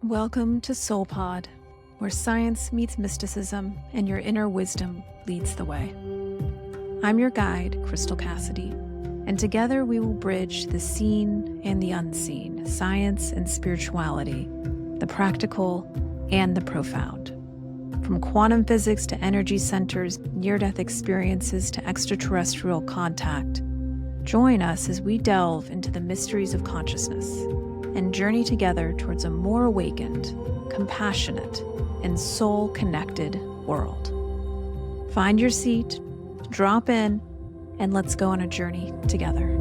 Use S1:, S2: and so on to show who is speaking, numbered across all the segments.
S1: Welcome to SoulPod, where science meets mysticism and your inner wisdom leads the way. I'm your guide, Crystal Cassidy, and together we will bridge the seen and the unseen, science and spirituality, the practical and the profound. From quantum physics to energy centers, near-death experiences to extraterrestrial contact, join us as we delve into the mysteries of consciousness and journey together towards a more awakened, compassionate, and soul-connected world. Find your seat, drop in, and let's go on a journey together.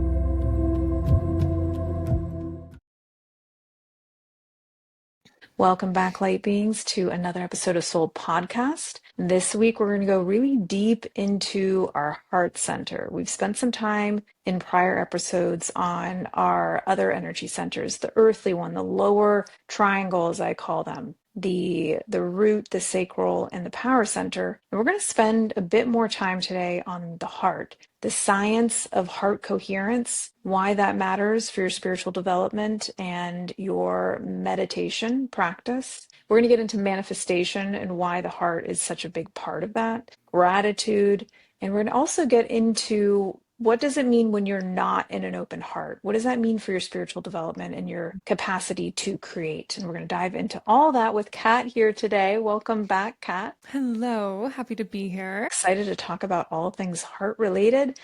S1: Welcome back, light beings, to another episode of SoulPodcast. This week, we're going to go really deep into our heart center. We've spent some time in prior episodes on our other energy centers, the earthly one, the lower triangle, as I call them, the root, the sacral, and the power center. And we're going to spend a bit more time today on the heart, the science of heart coherence, why that matters for your spiritual development and your meditation practice. We're going to get into manifestation and why the heart is such a big part of that, gratitude, and we're going to also get into what does it mean when you're not in an open heart? What does that mean for your spiritual development and your capacity to create? And we're going to dive into all that with Kat here today. Welcome back, Kat.
S2: Hello, happy to be here.
S1: Excited to talk about all things heart related.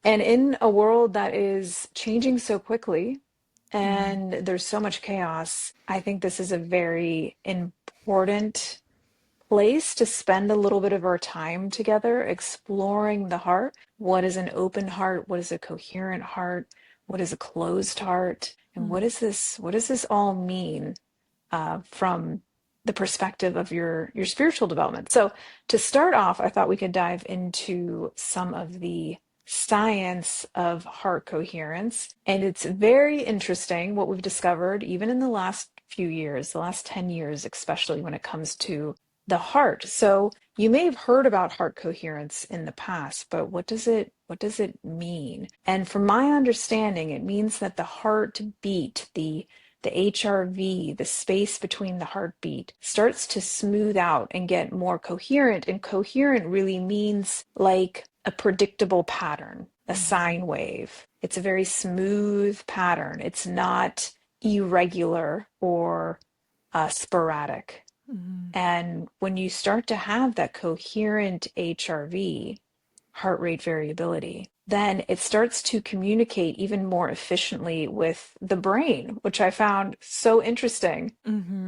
S1: And in a world that is changing so quickly and there's so much chaos, I think this is a very important place to spend a little bit of our time together exploring the heart. What is an open heart? What is a coherent heart? What is a closed heart? And what does this all mean from the perspective of your spiritual development? So to start off, I thought we could dive into some of the science of heart coherence. And it's very interesting what we've discovered, even in the last few years, the last 10 years, especially when it comes to the heart. So you may have heard about heart coherence in the past, but what does it mean? And from my understanding, it means that the heartbeat, the HRV, the space between the heartbeat, starts to smooth out and get more coherent. And coherent really means like a predictable pattern, a sine wave. It's a very smooth pattern. It's not irregular or sporadic. And when you start to have that coherent HRV, heart rate variability, then it starts to communicate even more efficiently with the brain, which I found so interesting.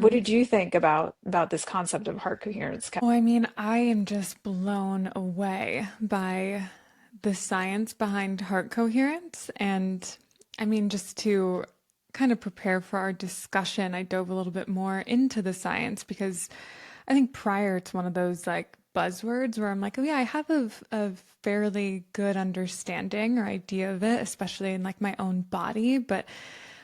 S1: What did you think about this concept of heart coherence?
S2: Well, I mean, I am just blown away by the science behind heart coherence. And I mean, just to kind of prepare for our discussion, I dove a little bit more into the science because I think prior it's one of those like buzzwords where I'm like, oh yeah, I have a fairly good understanding or idea of it, especially in like my own body. But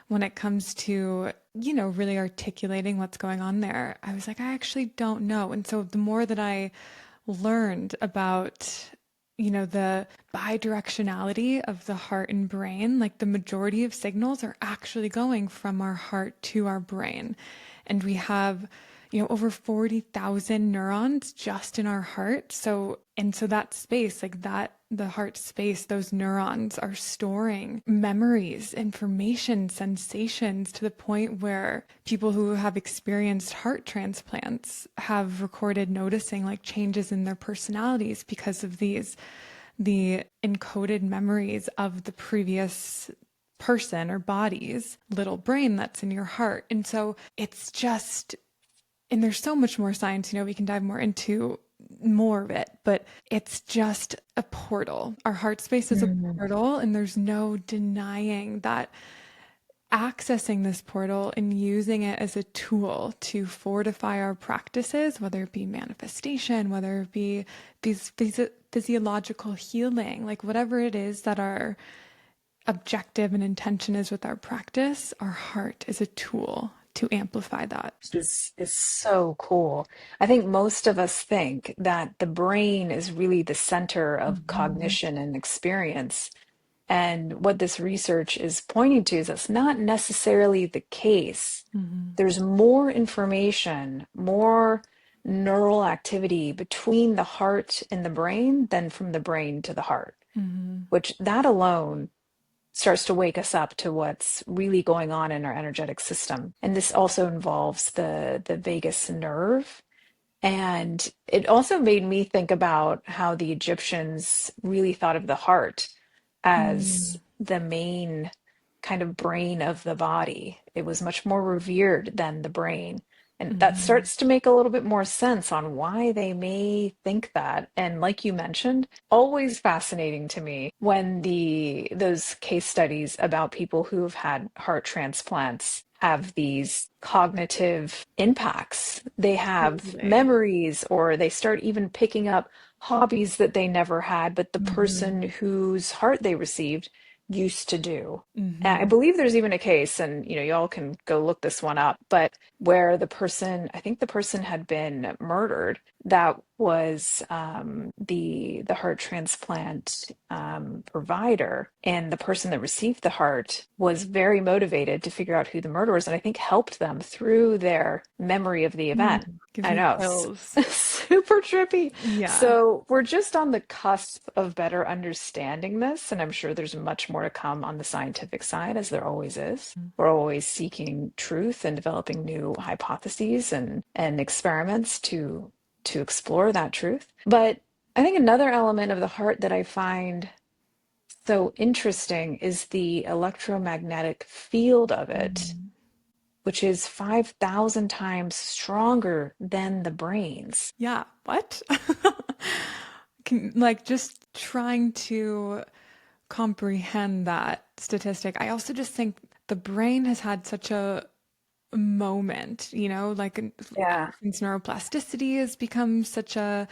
S2: when it comes to, really articulating what's going on there, I was like, I actually don't know. And so the more that I learned about the bidirectionality of the heart and brain, like the majority of signals are actually going from our heart to our brain. And we have, over 40,000 neurons just in our heart. So that space, like that, the heart space, those neurons are storing memories, information, sensations to the point where people who have experienced heart transplants have recorded noticing like changes in their personalities because of the encoded memories of the previous person or body's little brain that's in your heart. And so it's just, and there's so much more science, we can dive more into more of it, but it's just a portal. Our heart space is a portal, and there's no denying that accessing this portal and using it as a tool to fortify our practices, whether it be manifestation, whether it be these physiological healing, like whatever it is that our objective and intention is with our practice, our heart is a tool to amplify that.
S1: Is so cool. I think most of us think that the brain is really the center of cognition and experience. And what this research is pointing to is that's not necessarily the case.
S2: Mm-hmm.
S1: There's more information, more neural activity between the heart and the brain than from the brain to the heart,
S2: Mm-hmm.
S1: which that alone starts to wake us up to what's really going on in our energetic system. And this also involves the vagus nerve. And it also made me think about how the Egyptians really thought of the heart as
S2: Mm-hmm.
S1: the main kind of brain of the body. It was much more revered than the brain. And that
S2: Mm-hmm.
S1: starts to make a little bit more sense on why they may think that. And like you mentioned, always fascinating to me when those case studies about people who have had heart transplants have these cognitive impacts. They have
S2: Totally.
S1: memories, or they start even picking up hobbies that they never had, but the person
S2: Mm-hmm.
S1: whose heart they received used to do. I
S2: Mm-hmm.
S1: believe there's even a case, and y'all can go look this one up, but where I think the person had been murdered. That was the heart transplant provider, and the person that received the heart was very motivated to figure out who the murderer was, and I think helped them through their memory of the
S2: Mm.
S1: event.
S2: Gives
S1: I
S2: me
S1: know,
S2: chills.
S1: super trippy.
S2: Yeah.
S1: So we're just on the cusp of better understanding this, and I'm sure there's much more to come on the scientific side, as there always is. We're always seeking truth and developing new hypotheses and experiments to explore that truth. But I think another element of the heart that I find so interesting is the electromagnetic field of it,
S2: Mm.
S1: which is 5,000 times stronger than the brain's.
S2: Yeah. What? Like just trying to comprehend that statistic. I also just think the brain has had such a moment, like
S1: Yeah.
S2: since neuroplasticity has become such a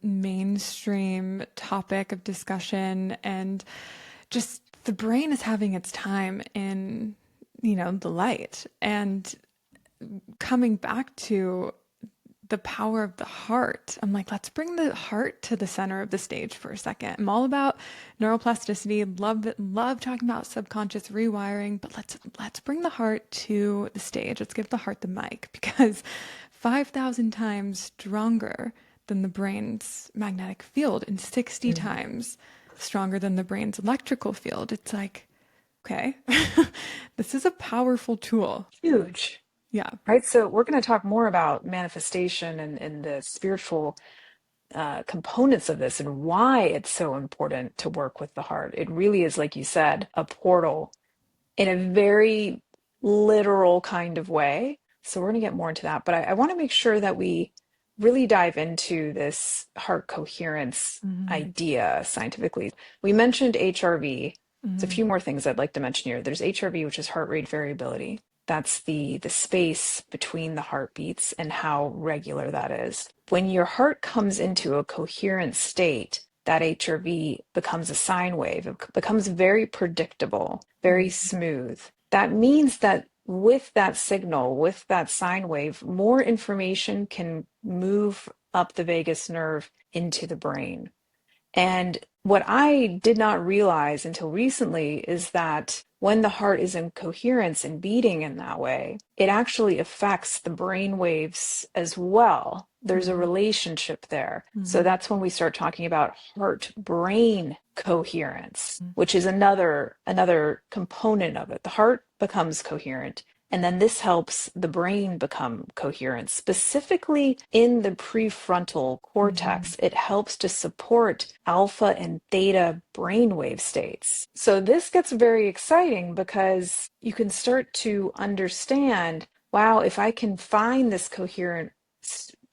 S2: mainstream topic of discussion, and just the brain is having its time in, the light, and coming back to the power of the heart. I'm like, let's bring the heart to the center of the stage for a second. I'm all about neuroplasticity, love talking about subconscious rewiring, but let's bring the heart to the stage. Let's give the heart the mic, because 5,000 times stronger than the brain's magnetic field and 60
S1: Mm.
S2: times stronger than the brain's electrical field. It's like, okay, this is a powerful tool.
S1: Huge.
S2: Yeah.
S1: Right. So we're going to talk more about manifestation and the spiritual components of this and why it's so important to work with the heart. It really is, like you said, a portal in a very literal kind of way. So we're going to get more into that. But I want to make sure that we really dive into this heart coherence
S2: Mm-hmm.
S1: idea scientifically. We mentioned HRV. There's a
S2: Mm-hmm.
S1: few more things I'd like to mention here. There's HRV, which is heart rate variability. That's the space between the heartbeats and how regular that is. When your heart comes into a coherent state, that HRV becomes a sine wave. It becomes very predictable, very smooth. That means that with that signal, with that sine wave, more information can move up the vagus nerve into the brain. And what I did not realize until recently is that when the heart is in coherence and beating in that way, it actually affects the brain waves as well. There's a
S2: Mm-hmm.
S1: relationship there. So
S2: Mm-hmm.
S1: that's when we start talking about heart brain coherence, which is another component of it. The heart becomes coherent, and then this helps the brain become coherent, specifically in the prefrontal
S2: Mm-hmm.
S1: cortex. It helps to support alpha and theta brainwave states. So this gets very exciting because you can start to understand, wow, if I can find this coherent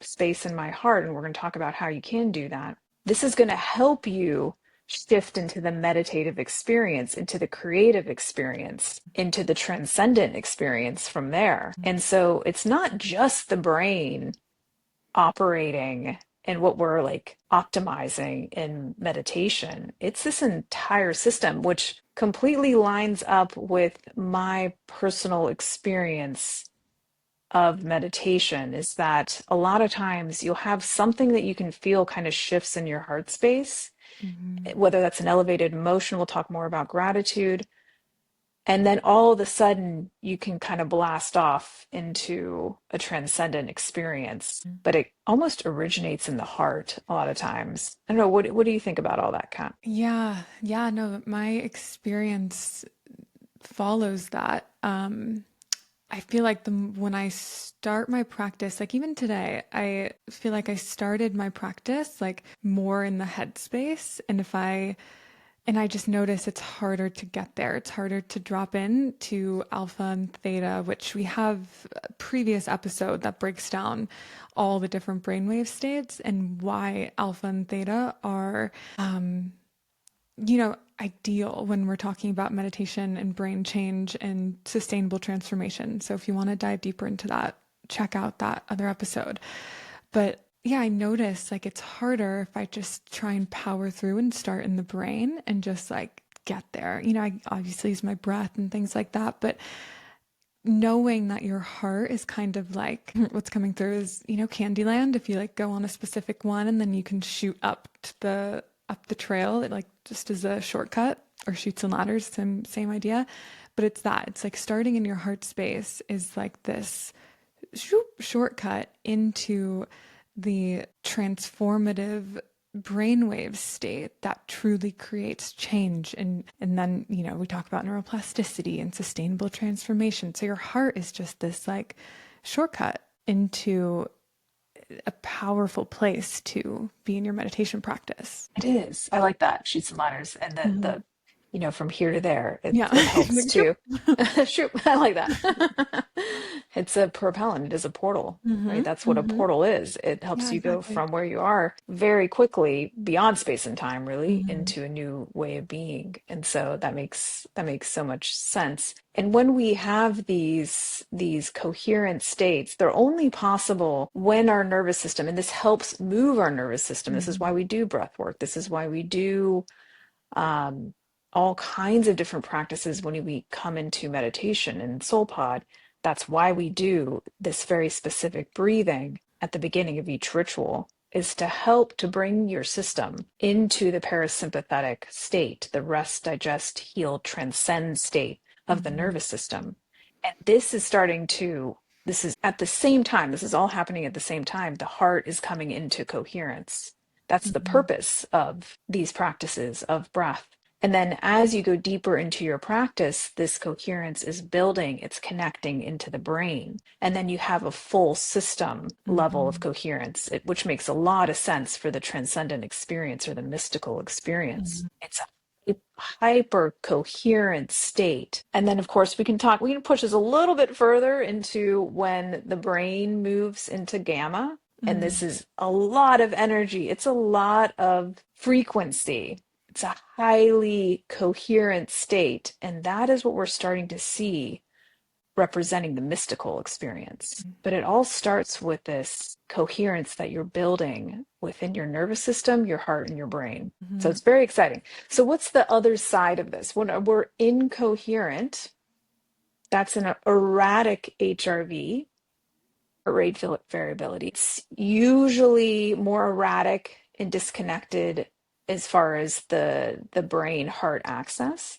S1: space in my heart, and we're going to talk about how you can do that, this is going to help you shift into the meditative experience, into the creative experience, into the transcendent experience from there. And so it's not just the brain operating and what we're like optimizing in meditation. It's this entire system, which completely lines up with my personal experience of meditation, is that a lot of times you'll have something that you can feel kind of shifts in your heart space,
S2: Mhm.
S1: whether that's an elevated emotion, we'll talk more about gratitude. And then all of a sudden, you can kind of blast off into a transcendent experience, but it almost originates in the heart a lot of times. I don't know, what do you think about all that, Kat?
S2: Yeah, yeah, no, my experience follows that. I feel like when I start my practice, like even today, I feel like I started my practice like more in the headspace. And I just notice it's harder to get there. It's harder to drop in to alpha and theta, which we have a previous episode that breaks down all the different brainwave states and why alpha and theta are ideal when we're talking about meditation and brain change and sustainable transformation. So if you want to dive deeper into that, check out that other episode. But yeah, I notice like it's harder if I just try and power through and start in the brain and just like get there. I obviously use my breath and things like that, but knowing that your heart is kind of like what's coming through is, Candyland. If you like go on a specific one and then you can shoot up the trail, it like just as a shortcut or shoots and ladders, same idea. But it's like starting in your heart space is like this shortcut into the transformative brainwave state that truly creates change. And then, we talk about neuroplasticity and sustainable transformation. So your heart is just this like shortcut into a powerful place to be in your meditation practice.
S1: It is. I like that. Shoots and ladders. And
S2: Mhm.
S1: from here to there, it,
S2: Yeah.
S1: it helps
S2: Like, shoop.
S1: too. Shoot, I like that. It's a propellant. It is a portal, right?
S2: Hmm.
S1: That's what a
S2: Hmm.
S1: portal is. It
S2: Yeah,
S1: helps you go
S2: exactly.
S1: from where you are very quickly beyond space and time, really,
S2: Hmm.
S1: into a new way of being. And so that makes so much sense. And when we have these coherent states, they're only possible when our nervous system, and this helps move our nervous system. This is why
S2: Hmm.
S1: we do breath work. This is why we do um, all kinds of different practices when we come into meditation and SoulPod. That's why we do this very specific breathing at the beginning of each ritual, is to help to bring your system into the parasympathetic state, the rest, digest, heal, transcend state of the
S2: Hmm.
S1: nervous system. And this is at the same time, this is all happening at the same time. The heart is coming into coherence. That's the
S2: Hmm.
S1: purpose of these practices of breath. And then as you go deeper into your practice, this coherence is building, it's connecting into the brain. And then you have a full system level of
S2: Hmm.
S1: coherence, which makes a lot of sense for the transcendent experience or the mystical experience.
S2: Hmm.
S1: It's a hyper coherent state. And then, of course, we can push this a little bit further into when the brain moves into gamma. And
S2: Hmm.
S1: this is a lot of energy, it's a lot of frequency. It's a highly coherent state. And that is what we're starting to see representing the mystical experience. But it all starts with this coherence that you're building within your nervous system, your heart, and your brain. So
S2: Hmm.
S1: it's very exciting. So, what's the other side of this? When we're incoherent, that's an erratic HRV, heart rate variability. It's usually more erratic and disconnected as far as the brain heart axis.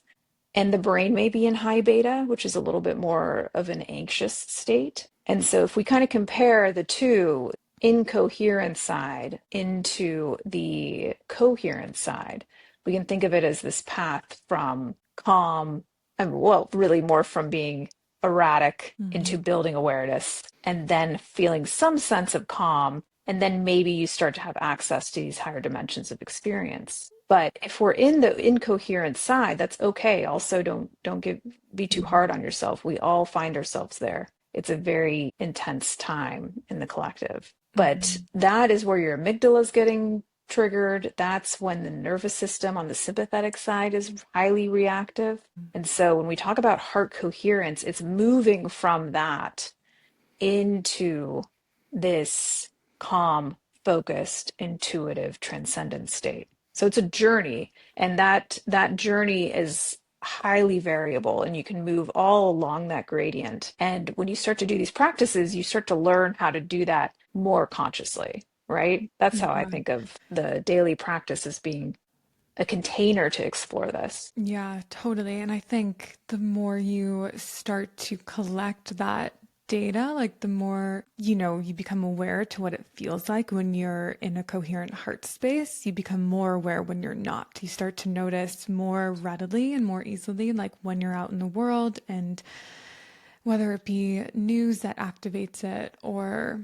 S1: And the brain may be in high beta, which is a little bit more of an anxious state. And so if we kind of compare the two, incoherent side into the coherent side, we can think of it as this path from calm, and well, really more from being erratic into
S2: Hmm.
S1: building awareness and then feeling some sense of calm. And then maybe you start to have access to these higher dimensions of experience. But if we're in the incoherent side, that's okay. Also, be too hard on yourself. We all find ourselves there. It's a very intense time in the collective. But
S2: Hmm.
S1: that is where your amygdala is getting triggered. That's when the nervous system on the sympathetic side is highly reactive. And so when we talk about heart coherence, it's moving from that into this calm, focused, intuitive, transcendent state. So it's a journey, and that journey is highly variable, and you can move all along that gradient. And when you start to do these practices, you start to learn how to do that more consciously, right? That's how I
S2: Yeah.
S1: think of the daily practice as being. a container to explore this.
S2: Yeah, totally. And I think the more you start to collect that data, like the more, you become aware to what it feels like when you're in a coherent heart space. You become more aware when you're not. You start to notice more readily and more easily, like when you're out in the world, and whether it be news that activates it, or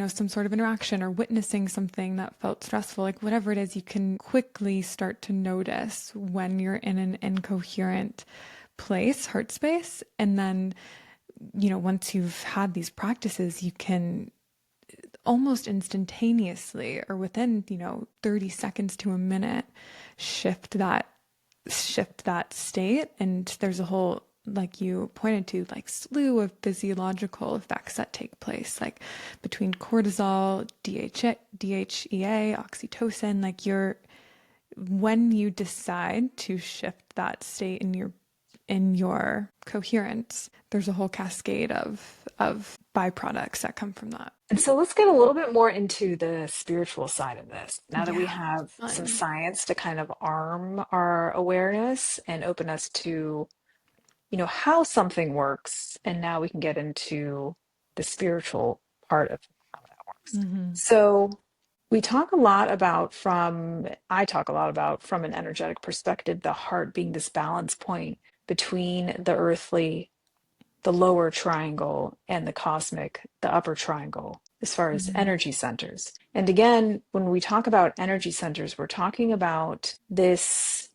S2: some sort of interaction, or witnessing something that felt stressful, like whatever it is, you can quickly start to notice when you're in an incoherent place, heart space. And then, once you've had these practices, you can almost instantaneously, or within, 30 seconds to a minute, shift that state. And there's a whole, like you pointed to, like slew of physiological effects that take place, like between cortisol, DHEA, oxytocin. Like when you decide to shift that state in your coherence, there's a whole cascade of byproducts that come from that.
S1: And so let's get a little bit more into the spiritual side of this. Now that we
S2: Yeah,
S1: have some
S2: fun.
S1: science to kind of arm our awareness and open us to, how something works, and now we can get into the spiritual part of how that works.
S2: Hmm.
S1: So we talk a lot about I talk a lot about from an energetic perspective, the heart being this balance point between the earthly, the lower triangle, and the cosmic, the upper triangle, as far as
S2: Hmm.
S1: energy centers. And again, when we talk about energy centers, we're talking about this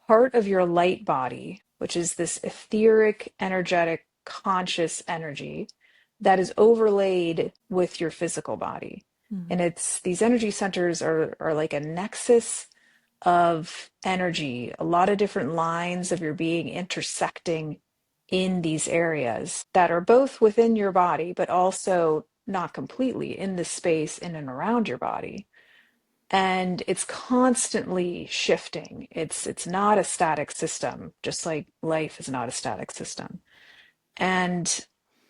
S1: part of your light body, which is this etheric, energetic, conscious energy that is overlaid with your physical body. And
S2: Hmm.
S1: it's these energy centers are like a nexus of energy, a lot of different lines of your being intersecting in these areas that are both within your body, but also not completely in the space in and around your body. And it's constantly shifting. It's not a static system, just like life is not a static system. And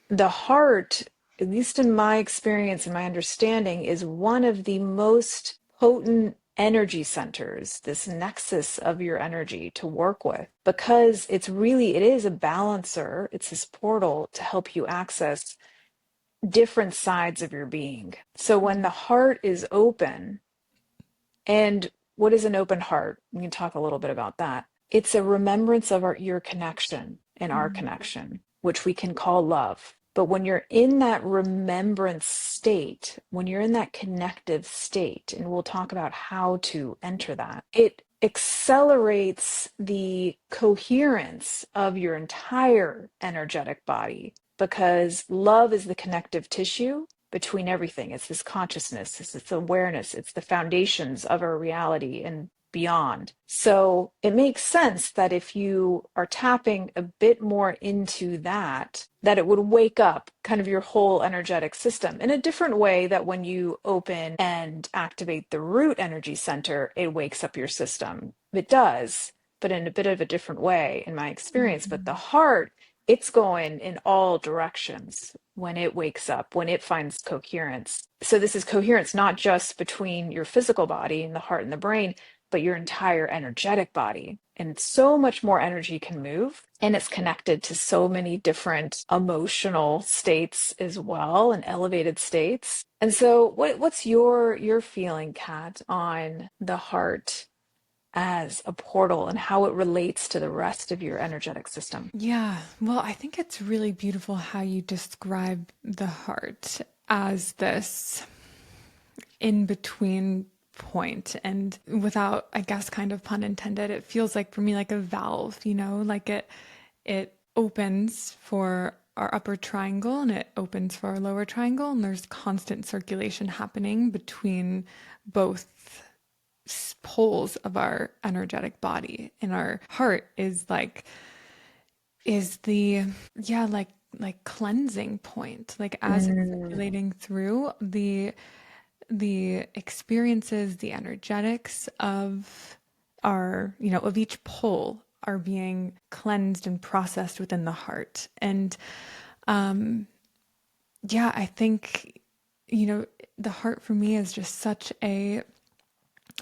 S1: the heart, at least in my experience and my understanding, is one of the most potent energy centers, this nexus of your energy to work with, because it is a balancer. It's this portal to help you access different sides of your being. So when the heart is open, and what is an open heart? We can talk a little bit about that. It's a remembrance of your connection and our
S2: Hmm.
S1: connection, which we can call love. But when you're in that remembrance state, when you're in that connective state, and we'll talk about how to enter that, it accelerates the coherence of your entire energetic body, because love is the connective tissue between everything. It's this consciousness, it's this awareness, it's the foundations of our reality and beyond. So it makes sense that if you are tapping a bit more into that, that it would wake up kind of your whole energetic system in a different way that when you open and activate the root energy center, it wakes up your system. It does, but in a bit of a different way in my experience. But the
S2: Hmm.
S1: heart, it's going in all directions when it wakes up, when it finds coherence. So this is coherence not just between your physical body and the heart and the brain, but your entire energetic body. And so much more energy can move. And it's connected to so many different emotional states as well, and elevated states. And so what's your feeling, Kat, on the heart as a portal and how it relates to the rest of your energetic system?
S2: Yeah, well, I think it's really beautiful how you describe the heart as this in between point. And without, I guess, kind of pun intended, it feels like for me like a valve, like it opens for our upper triangle and it opens for our lower triangle, and there's constant circulation happening between both poles of our energetic body. And our heart is the, yeah, like cleansing point, like as it's
S1: Mm,
S2: circulating through the experiences, the energetics of of each pole are being cleansed and processed within the heart. And yeah, I think, the heart for me is just such a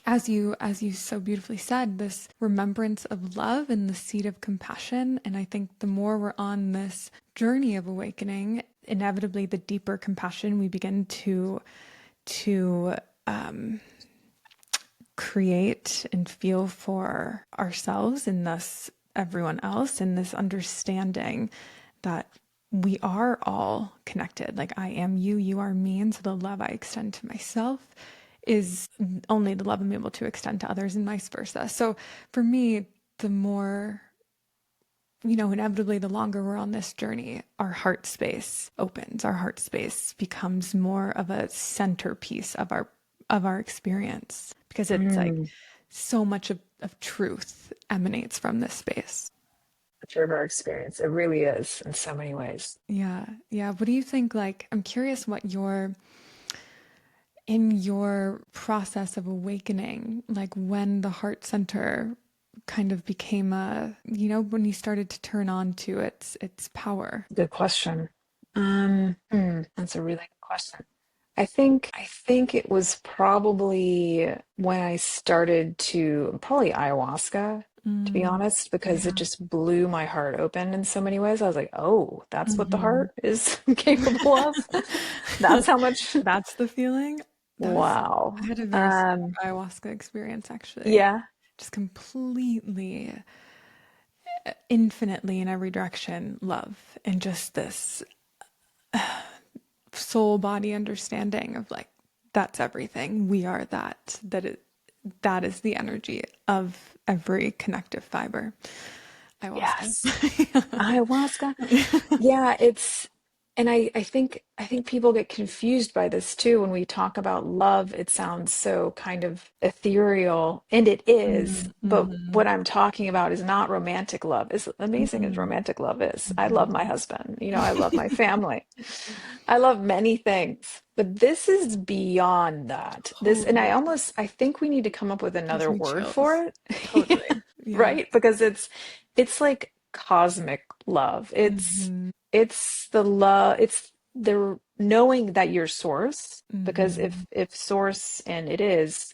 S2: as you so beautifully said, this remembrance of love and the seed of compassion. And I think the more we're on this journey of awakening, inevitably the deeper compassion we begin to create and feel for ourselves and thus everyone else, and this understanding that we are all connected. Like I am you, you are me. And so the love I extend to myself is only the love I'm able to extend to others and vice versa. So for me, the more, inevitably the longer we're on this journey, our heart space opens, our heart space becomes more of a centerpiece of our experience, because it's like
S1: Mm,
S2: so much of truth emanates from this space.
S1: a river experience. It really is in so many ways.
S2: Yeah. Yeah. What do you think? Like, I'm curious what in your process of awakening, like when the heart center kind of became when you started to turn on to its power.
S1: Good question. That's a really good question. I think it was probably when I started to probably ayahuasca, to be
S2: Mm,
S1: honest, because it
S2: yeah.
S1: just blew my heart open in so many ways. I was like, oh, that's what the
S2: Hmm.
S1: heart is capable of. That's how much.
S2: That's the feeling. I
S1: Wow.
S2: had a very similar ayahuasca experience actually.
S1: Yeah.
S2: Just completely, infinitely in every direction, love and just this soul body understanding of like that's everything. We are that. That is the energy of every connective fiber. Ayahuasca.
S1: Yes. Ayahuasca. Yeah, and I think people get confused by this too. When we talk about love, it sounds so kind of ethereal, and it is, but
S2: Mm-hmm.
S1: what I'm talking about is not romantic love. As amazing as
S2: Mm-hmm.
S1: romantic love is, I love my
S2: Mm-hmm.
S1: husband, I love my family. I love many things, but this is beyond that. And
S2: Totally.
S1: I think we need to come up with
S2: Gives
S1: another
S2: me
S1: word for
S2: chills.
S1: it,
S2: Totally. Yeah.
S1: right? Because it's like cosmic love.
S2: Mm-hmm.
S1: It's the love, it's the knowing that you're source, because
S2: Mm-hmm.
S1: if source and it is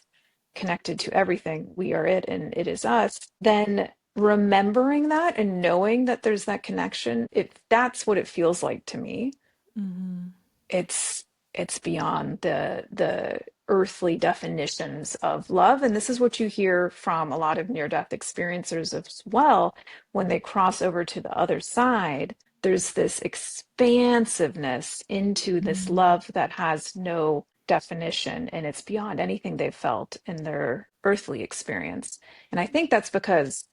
S1: connected to everything, we are it and it is us, then remembering that and knowing that there's that connection, that's what it feels like to me.
S2: Mm-hmm.
S1: it's it's beyond the earthly definitions of love, and this is what you hear from a lot of near-death experiencers as well. When they cross over to the other side, there's this expansiveness into this
S2: Mm-hmm.
S1: love that has no definition, and it's beyond anything they've felt in their earthly experience. And I think that's because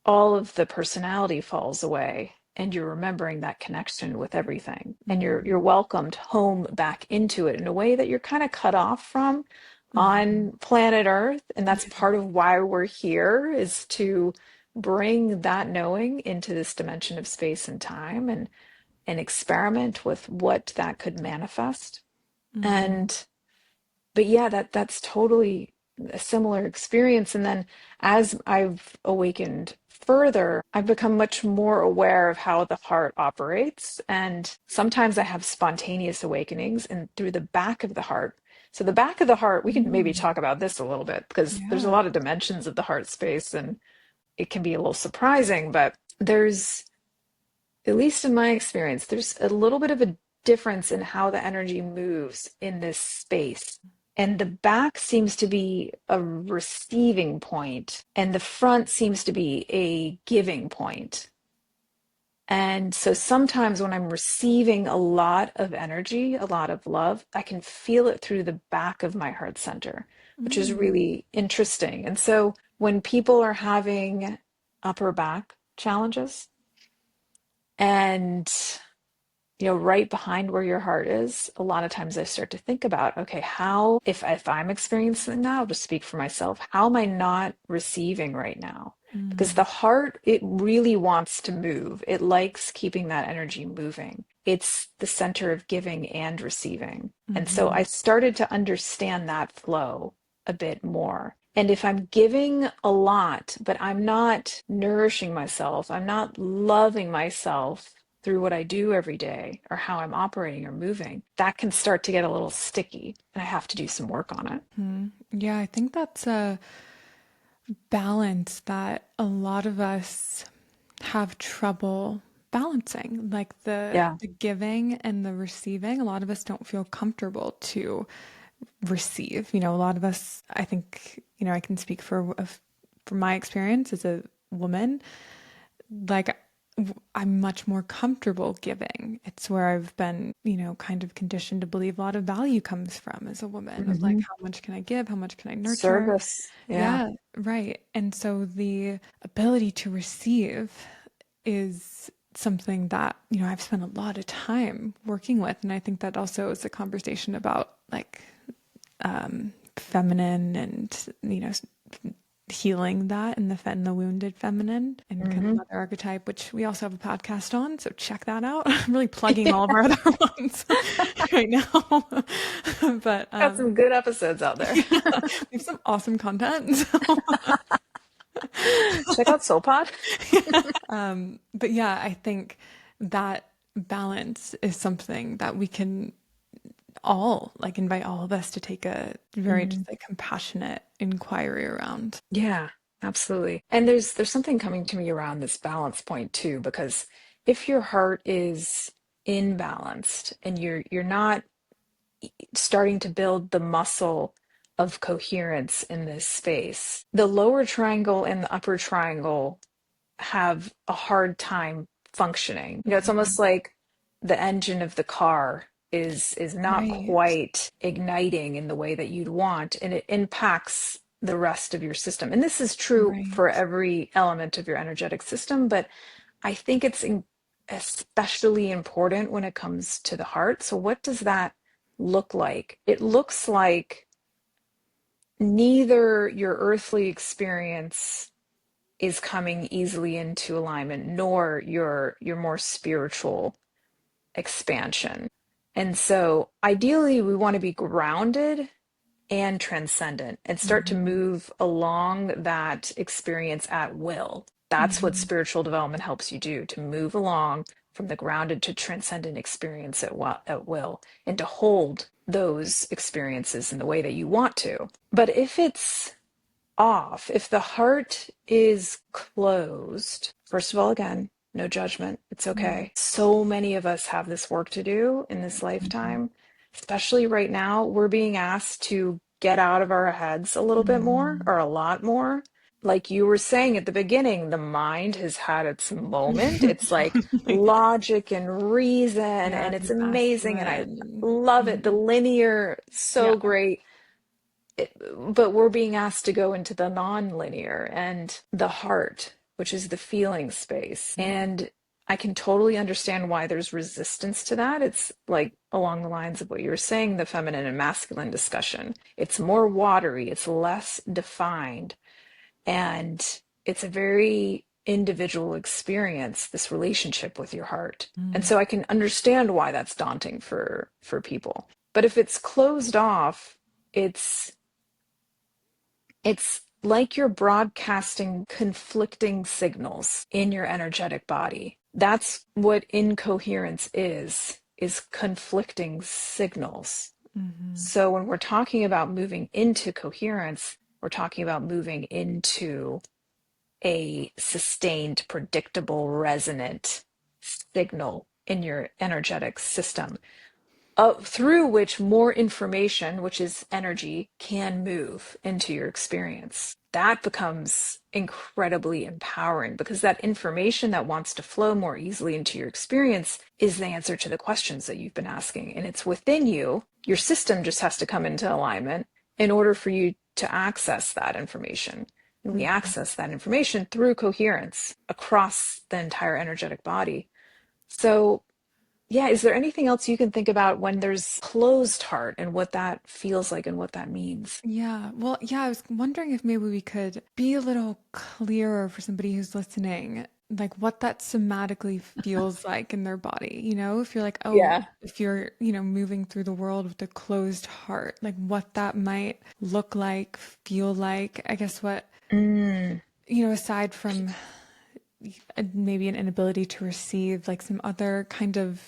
S1: all of the personality falls away, and you're remembering that connection with everything, and you're
S2: Mm-hmm.
S1: welcomed home back into it in a way that you're kind of cut off from
S2: Mm-hmm.
S1: on planet Earth. And that's
S2: Yeah.
S1: part of why we're here, is to bring that knowing into this dimension of space and time, and experiment with what that could manifest.
S2: Mm-hmm.
S1: And but yeah, that's totally a similar experience. And then as I've awakened further, I've become much more aware of how the heart operates. And sometimes I have spontaneous awakenings and through the back of the heart. So the back of the heart, we can maybe
S2: Mm.
S1: talk about this a little bit, because there's a
S2: Yeah.
S1: lot of dimensions of the heart space, and it can be a little surprising, but there's, at least in my experience, there's a little bit of a difference in how the energy moves in this space. And the back seems to be a receiving point, and the front seems to be a giving point. And so sometimes when I'm receiving a lot of energy, a lot of love, I can feel it through the back of my heart center, which is
S2: Mm.
S1: really interesting. And so when people are having upper back challenges, and right behind where your heart is, a lot of times I start to think about, okay, how, if I'm experiencing that, I'll just speak for myself, how am I not receiving right now? Because the
S2: Mm.
S1: heart, it really wants to move. It likes keeping that energy moving. It's the center of giving and receiving. And so
S2: Mm-hmm.
S1: I started to understand that flow a bit more. And if I'm giving a lot, but I'm not nourishing myself, I'm not loving myself through what I do every day, or how I'm operating or moving, that can start to get a little sticky, and I have to do some work on it.
S2: Yeah, I think that's a balance that a lot of us have trouble balancing, like
S1: Yeah.
S2: the giving and the receiving. A lot of us don't feel comfortable to receive. You know, a lot of us, I think, you know, I can speak for my experience as a woman, like I'm much more comfortable giving. It's where I've been, you know, kind of conditioned to believe a lot of value comes from as a woman of like,
S1: Hmm.
S2: how much can I give? How much can I nurture?
S1: Service. Yeah.
S2: Yeah, right. And so the ability to receive is something that, you know, I've spent a lot of time working with. And I think that also is a conversation about like feminine and, you know, healing that and and the wounded feminine and kind of
S1: Hmm.
S2: mother archetype, which we also have a podcast on. So check that out. I'm really plugging all of our other ones right now. But
S1: Got some good episodes out there.
S2: yeah, we have some awesome content. So,
S1: Check out SoulPod.
S2: but yeah, I think that balance is something that we can all like invite all of us to take a very
S1: Mhm.
S2: just like compassionate inquiry around.
S1: Yeah, absolutely. And there's something coming to me around this balance point too, because if your heart is imbalanced and you're not starting to build the muscle of coherence in this space, the lower triangle and the upper triangle have a hard time functioning. You know, it's almost
S2: Mhm.
S1: like the engine of the car is not
S2: Right,
S1: quite igniting in the way that you'd want, and it impacts the rest of your system. And this is true for
S2: right.
S1: every element of your energetic system, but I think especially important when it comes to the heart. So what does that look like? It looks like neither your earthly experience is coming easily into alignment, nor your more spiritual expansion. And so ideally we want to be grounded and transcendent and start to
S2: Hmm.
S1: move along that experience at will. That's what
S2: Hmm.
S1: spiritual development helps you do, to move along from the grounded to transcendent experience at will, and to hold those experiences in the way that you want to. But if it's off, if the heart is closed, first of all, again, no judgment. It's
S2: Hmm.
S1: okay. So many of us have this work to do in this
S2: Hmm.
S1: lifetime, especially right now. We're being asked to get out of our heads a little bit more
S2: Hmm.
S1: or a lot more. Like you were saying at the beginning, the mind has had its moment. It's like logic and reason,
S2: Yeah,
S1: and it's
S2: the
S1: amazing. And I
S2: masculine.
S1: love it. The
S2: Mhm.
S1: linear,
S2: Yeah.
S1: so great, but we're being asked to go into the non-linear and the heart, which is the feeling space. And I can totally understand why there's resistance to that. It's like along the lines of what you were saying, the feminine and masculine discussion. It's more watery, it's less defined, and it's a very individual experience, this relationship with your heart. And
S2: Mm.
S1: so I can understand why that's daunting for people. But if it's closed off, it's it's like you're broadcasting conflicting signals in your energetic body. That's what incoherence is conflicting signals.
S2: Mhm.
S1: So when we're talking about moving into coherence, we're talking about moving into a sustained, predictable, resonant signal in your energetic system, through which more information, which is energy, can move into your experience. That becomes incredibly empowering because that information that wants to flow more easily into your experience is the answer to the questions that you've been asking. And it's within you. Your system just has to come into alignment in order for you to access that information. And we
S2: Mhm.
S1: access that information through coherence across the entire energetic body. So yeah, is there anything else you can think about when there's closed heart and what that feels like and what that means?
S2: Yeah. Well, yeah, I was wondering if maybe we could be a little clearer for somebody who's listening, like what that somatically feels like in their body. You know, if you're like, oh,
S1: Yeah.
S2: if you're, you know, moving through the world with a closed heart, like what that might look like, feel like. I guess what,
S1: Mm,
S2: you know, aside from maybe an inability to receive, like some other kind of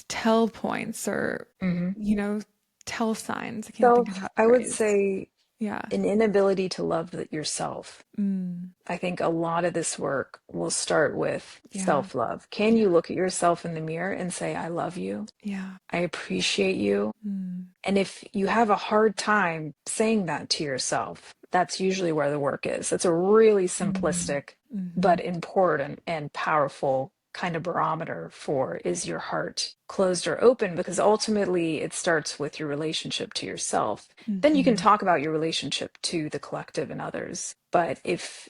S2: tell points or,
S1: hmm
S2: you know, tell signs. I can't think of
S1: Self,
S2: that
S1: I would
S2: phrase.
S1: say
S2: Yeah.
S1: an inability to love yourself.
S2: Mm,
S1: I think a lot of this work will start with
S2: yeah.
S1: self-love. Can
S2: Yeah.
S1: you look at yourself in the mirror and say, I love you,
S2: Yeah.
S1: I appreciate you?
S2: Mm,
S1: And if you have a hard time saying that to yourself, that's usually where the work is. It's a really
S2: mm,
S1: simplistic
S2: mm-hmm,
S1: but important and powerful kind of barometer for, is your heart closed or open? Because ultimately it starts with your relationship to yourself. Then you can
S2: mm-hmm.
S1: talk about your relationship to the collective and others. But if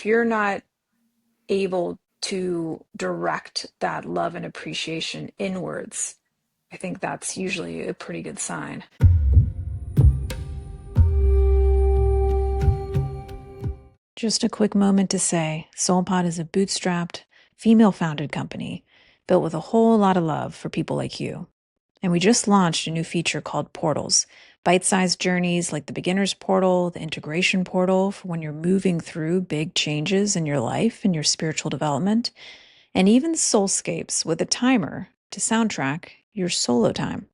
S1: you're not able to direct that love and appreciation inwards, I think that's usually a pretty good sign. Just a quick moment to say SoulPod is a bootstrapped, female founded company built with a whole lot of love for people like you. And we just launched a new feature called Portals, bite sized journeys like the beginner's portal, the integration portal for when you're moving through big changes in your life and your spiritual development, and even soulscapes with a timer to soundtrack your solo time.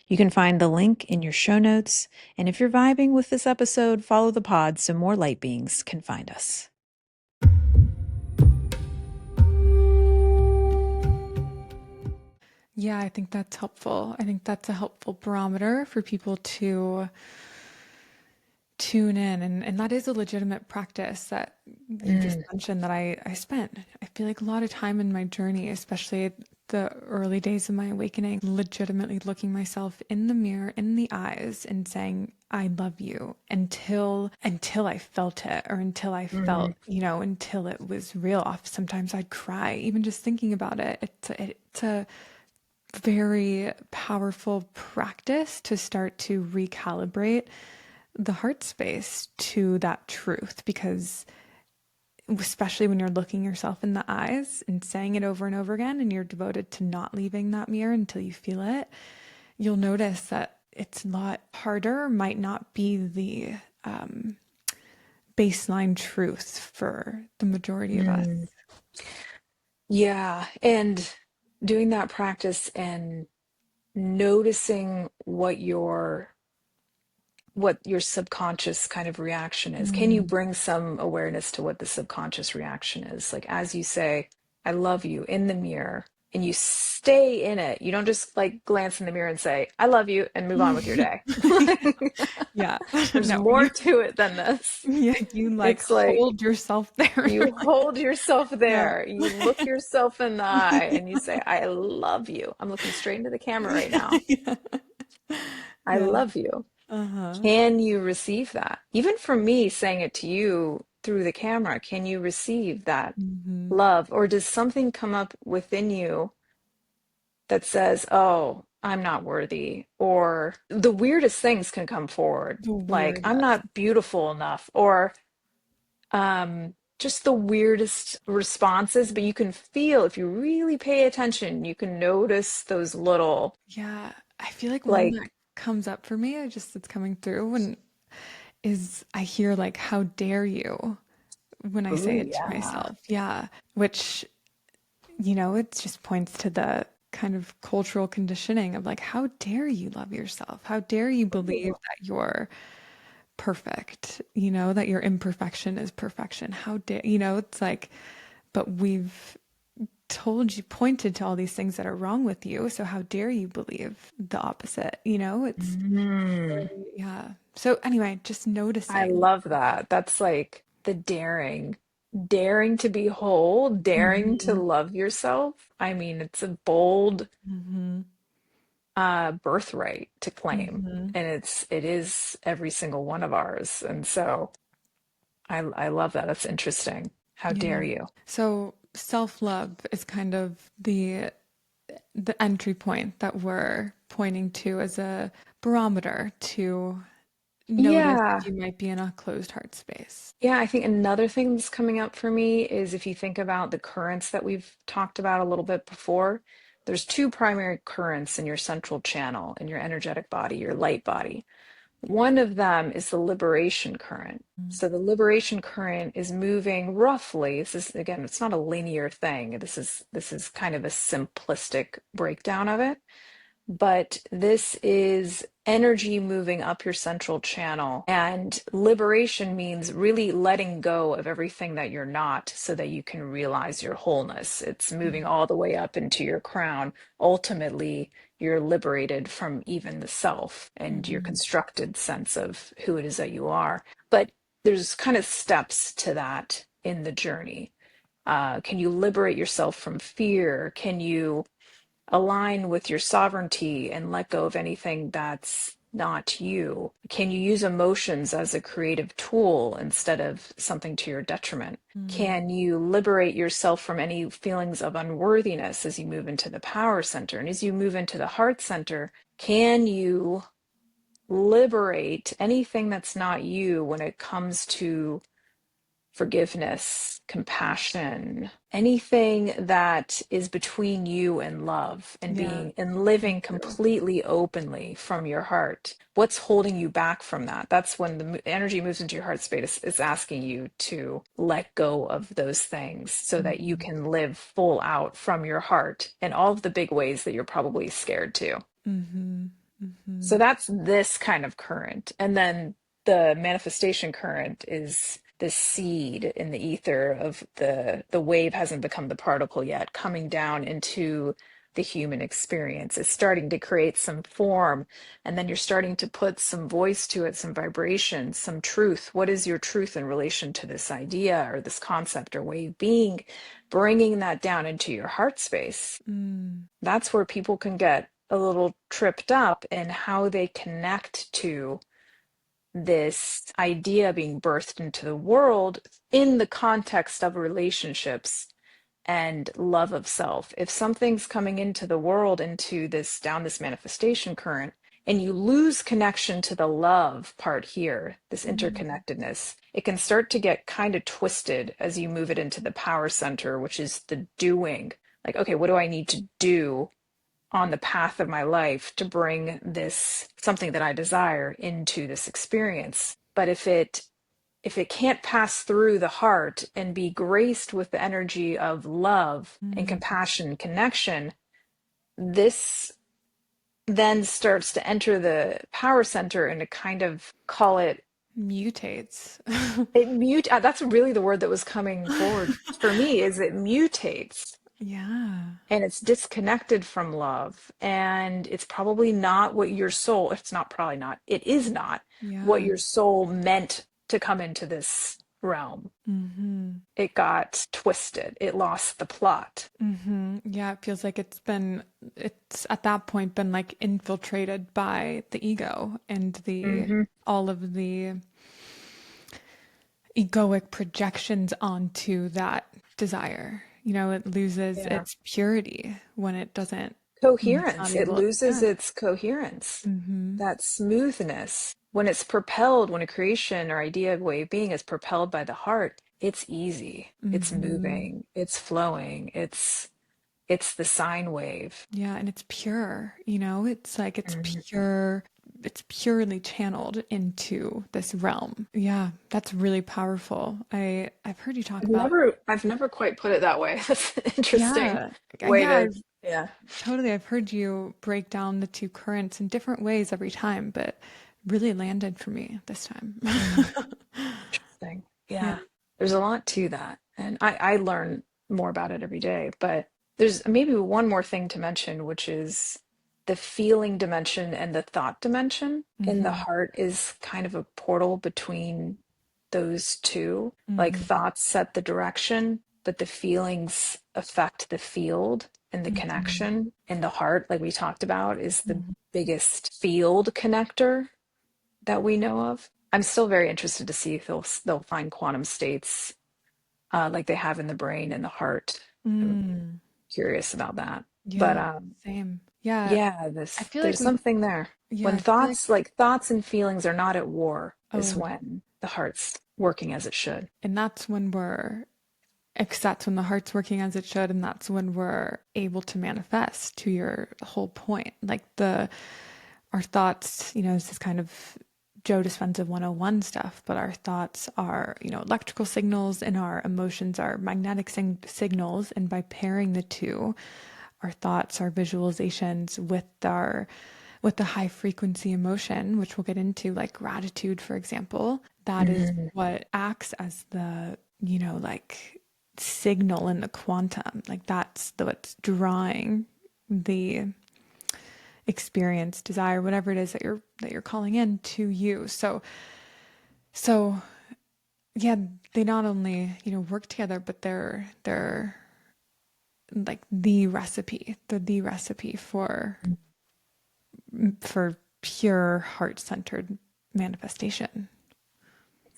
S1: You can find the link in your show notes. And if you're vibing with this episode, follow the pod so more light beings can find us.
S2: Yeah, I think that's helpful. I think that's a helpful barometer for people to tune in. And that is a legitimate practice that you just
S1: Mm,
S2: mentioned that I spent. I feel like a lot of time in my journey, especially the early days of my awakening, legitimately looking myself in the mirror, in the eyes, and saying, I love you until I felt it or until I
S1: mm,
S2: felt, until it was real. Off. Sometimes I'd cry, even just thinking about it. It's a very powerful practice to start to recalibrate the heart space to that truth, because especially when you're looking yourself in the eyes and saying it over and over again and you're devoted to not leaving that mirror until you feel it, you'll notice that it's a lot harder, might not be the baseline truth for the majority of us.
S1: mm. Yeah. And doing that practice and noticing what your subconscious kind of reaction is. Can you
S2: Mm.
S1: bring some awareness to what the subconscious reaction is? Like as you say, I love you in the mirror, and you stay in it. You don't just like glance in the mirror and say, I love you and move on with your day.
S2: Yeah.
S1: There's
S2: No,
S1: more to it than this.
S2: yeah, you like
S1: It's like
S2: hold yourself there. You're
S1: you
S2: like,
S1: hold yourself
S2: yeah.
S1: there. You look yourself in the eye and you say, I love you. I'm looking straight into the camera right now.
S2: Yeah.
S1: I
S2: Yeah.
S1: love you.
S2: Uh-huh.
S1: Can you receive that? Even from me saying it to you through the camera, can you receive that
S2: Hmm.
S1: love? Or does something come up within you that says, oh, I'm not worthy? Or the weirdest things can come forward,
S2: The
S1: like, I'm
S2: weirdest.
S1: not beautiful enough, or just the weirdest responses. But you can feel, if you really pay attention, you can notice those little,
S2: Yeah. I feel like one
S1: like,
S2: that comes up for me, it's coming through and is I hear like, how dare you when I say
S1: ooh,
S2: it to
S1: yeah.
S2: myself. Yeah. Which, it just points to the kind of cultural conditioning of like, how dare you love yourself? How dare you believe that you're perfect, that your imperfection is perfection? How dare, it's like, but we've told you, pointed to all these things that are wrong with you. So how dare you believe the opposite? It's
S1: Mm.
S2: very, yeah. So anyway, just
S1: I
S2: noticing.
S1: love that. That's like the daring to be whole, daring to
S2: Hmm.
S1: love yourself. I mean, it's a bold
S2: Hmm.
S1: birthright to claim,
S2: Hmm.
S1: and it is every single one of ours. And so I love that. That's interesting. How
S2: Yeah.
S1: dare you?
S2: So self-love is kind of the entry point that we're pointing to as a barometer to notice if
S1: Yeah.
S2: you might be in a closed heart space.
S1: Yeah, I think another thing that's coming up for me is if you think about the currents that we've talked about a little bit before, there's two primary currents in your central channel, in your energetic body, your light body. One of them is the liberation current. So the liberation current is moving roughly, this is again, it's not a linear thing. This is kind of a simplistic breakdown of it, but this is energy moving up your central channel. And liberation means really letting go of everything that you're not so that you can realize your wholeness. It's moving all the way up into your crown. Ultimately, you're liberated from even the self and your
S2: Mm-hmm.
S1: constructed sense of who it is that you are. But there's kind of steps to that in the journey. Can you liberate yourself from fear? Can you align with your sovereignty and let go of anything that's not you? Can you use emotions as a creative tool instead of something to your detriment? Can you liberate yourself from any feelings of unworthiness as you move into the power center? And as you move into the heart center, can you liberate anything that's not you when it comes to forgiveness, compassion, anything that is between you and love and
S2: Yeah.
S1: being and living
S2: Thank you.
S1: completely openly from your heart? What's holding you back from that? That's when the energy moves into your heart space. It's asking you to let go of those things so that you
S2: Mm-hmm.
S1: can live full out from your heart in all of the big ways that you're probably scared to.
S2: Mm-hmm. Mm-hmm.
S1: So that's this kind of current. And then the manifestation current is the seed in the ether of the wave hasn't become the particle yet, coming down into the human experience. It's starting to create some form, and then you're starting to put some voice to it, some vibration, some truth. What is your truth in relation to this idea or this concept or way of being? Bringing that down into your heart space.
S2: Mm.
S1: That's where people can get a little tripped up in how they connect to this idea being birthed into the world in the context of relationships and love of self. If something's coming into the world, into this down this manifestation current, and you lose connection to the love part here, this
S2: Mm.
S1: interconnectedness, it can start to get kind of twisted as you move it into the power center, which is the doing. Like, okay, what do I need to do on the path of my life to bring this something that I desire into this experience? But if it can't pass through the heart and be graced with the energy of love and
S2: Mm.
S1: compassion and connection, this then starts to enter the power center and to kind of call it
S2: Mutates.
S1: it mute that's really the word that was coming forward for me, is it mutates
S2: Yeah.
S1: and it's disconnected from love, and it's probably not what your soul, it's not probably not, it is not what
S2: Yeah.
S1: your soul meant to come into this realm.
S2: Mm-hmm.
S1: It got twisted, it lost the plot.
S2: Mm-hmm. Yeah, it feels like it's at that point been like infiltrated by the ego and the
S1: Hmm.
S2: all of the egoic projections onto that desire. You know, it loses
S1: Yeah.
S2: its purity when it doesn't, when it's not
S1: Coherence, it
S2: able.
S1: loses
S2: Yeah.
S1: its coherence,
S2: Mm-hmm.
S1: that smoothness. When it's propelled, when a creation or idea of way of being is propelled by the heart, it's easy, it's
S2: Mm-hmm.
S1: moving, it's flowing, it's the sine wave.
S2: Yeah, and it's pure, you know, it's like it's
S1: Mhm.
S2: pure, it's purely channeled into this realm. Yeah, that's really powerful. I've heard you talk about,
S1: I've never quite put it that way. That's an interesting
S2: yeah,
S1: way
S2: yeah,
S1: to,
S2: I've
S1: yeah.
S2: totally I've heard you break down the two currents in different ways every time, but really landed for me this time.
S1: Mm, interesting.
S2: Yeah.
S1: Yeah. There's a lot to that. And I learn more about it every day. But there's maybe one more thing to mention, which is the feeling dimension and the thought dimension. And the
S2: Mm-hmm.
S1: heart is kind of a portal between those two. Like
S2: Mm-hmm.
S1: thoughts set the direction, but the feelings affect the field and the
S2: Mm-hmm.
S1: connection. And the heart, like we talked about, is the
S2: Mm-hmm.
S1: biggest field connector that we know of. I'm still very interested to see if they'll find quantum states like they have in the brain and the heart. I'm
S2: Mm.
S1: curious about that. But
S2: Yeah, same. Yeah,
S1: yeah,
S2: I
S1: this
S2: feel like
S1: there's
S2: we,
S1: something there.
S2: yeah,
S1: When
S2: I feel like,
S1: thoughts and feelings are not at war, is
S2: oh,
S1: when the heart's working as it should.
S2: and that's when we're, that's when the heart's working as it should, and that's when we're able to manifest to your whole point. Like our thoughts, you know, this is kind of Joe Dispenza 101 stuff, but our thoughts are, you know, electrical signals and our emotions are magnetic signals. And by pairing the two, our thoughts, our visualizations with our with the high frequency emotion, which we'll get into, like gratitude, for example, that is
S1: Mm,
S2: what acts as the, like signal in the quantum. Like that's what's drawing the experience, desire, whatever it is that you're calling in to you. So yeah, they not only, work together, but they're like the recipe for pure heart-centered manifestation.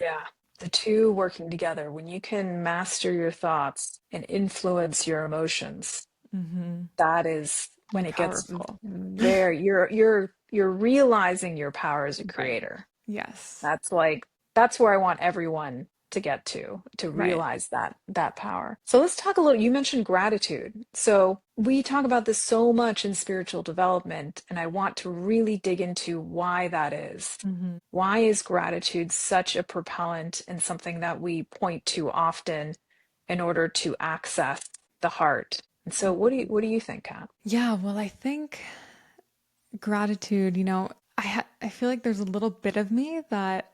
S1: yeah. The two working together, when you can master your thoughts and influence your emotions,
S2: Mm-hmm.
S1: that is when it gets
S2: Powerful.
S1: very, you're realizing your power as a
S2: Right.
S1: creator.
S2: Yes.
S1: That's like, that's where I want everyone to get to
S2: Right.
S1: realize that power. So let's talk a little, you mentioned gratitude. So we talk about this so much in spiritual development, and I want to really dig into why that is.
S2: Mm-hmm.
S1: Why is gratitude such a propellant and something that we point to often in order to access the heart? And so what do you think, Kat?
S2: Yeah, well, I think gratitude, I feel like there's a little bit of me that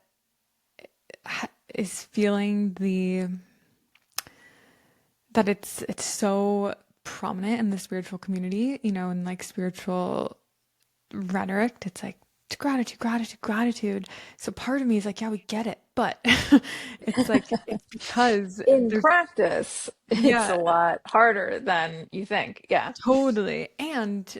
S2: is feeling the that it's so prominent in the spiritual community, in like spiritual rhetoric. It's like gratitude, gratitude, gratitude. So part of me is like, yeah, we get it, but it's like it's because
S1: In
S2: there's
S1: practice, it's a
S2: yeah,
S1: lot harder than you think. Yeah.
S2: totally. And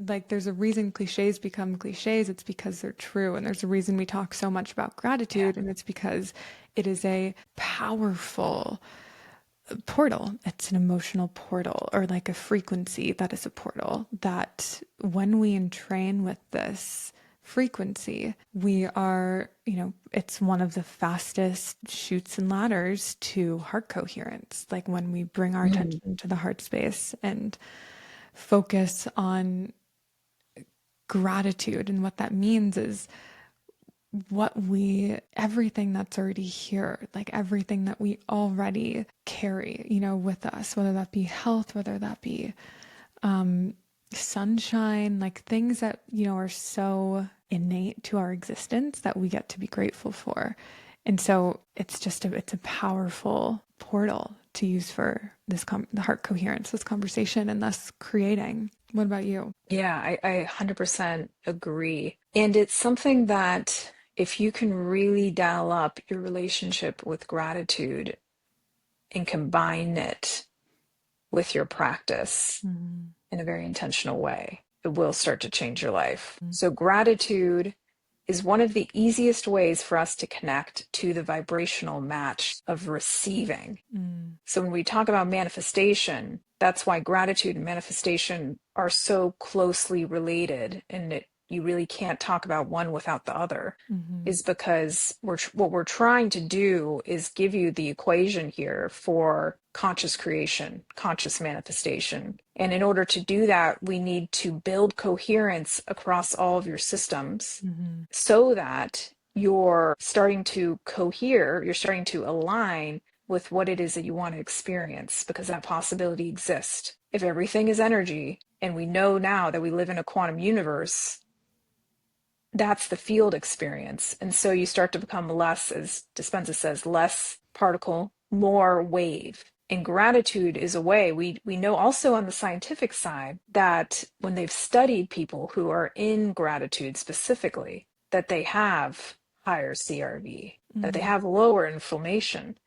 S2: like there's a reason cliches become cliches. It's because they're true. And there's a reason we talk so much about
S1: Yeah.
S2: gratitude, and it's because it is a powerful portal. It's an emotional portal, or like a frequency that is a portal that when we entrain with this frequency, we are, it's one of the fastest chutes and ladders to heart coherence. Like when we bring our
S1: Mm,
S2: attention to the heart space and focus on gratitude. And what that means is everything that's already here, like everything that we already carry, with us, whether that be health, whether that be sunshine, like things that, are so innate to our existence that we get to be grateful for. And so it's a powerful portal to use for the heart coherence, this conversation, and thus creating. What about you?
S1: yeah, I 100% agree. And it's something that if you can really dial up your relationship with gratitude and combine it with your practice
S2: Mm-hmm.
S1: in a very intentional way, it will start to change your life. So, gratitude is one of the easiest ways for us to connect to the vibrational match of receiving.
S2: Mm-hmm.
S1: So when we talk about manifestation, that's why gratitude and manifestation are so closely related, and you really can't talk about one without the other,
S2: Mm-hmm.
S1: is because what we're trying to do is give you the equation here for conscious creation, conscious manifestation. And in order to do that, we need to build coherence across all of your systems
S2: Mm-hmm.
S1: so that you're starting to cohere, you're starting to align with what it is that you want to experience, because that possibility exists. If everything is energy, and we know now that we live in a quantum universe, that's the field experience. And so you start to become less, as Dispenza says, less particle, more wave. And gratitude is a way. We know also on the scientific side that when they've studied people who are in gratitude specifically, that they have higher CRV, that they
S2: Mm-hmm.
S1: have lower inflammation.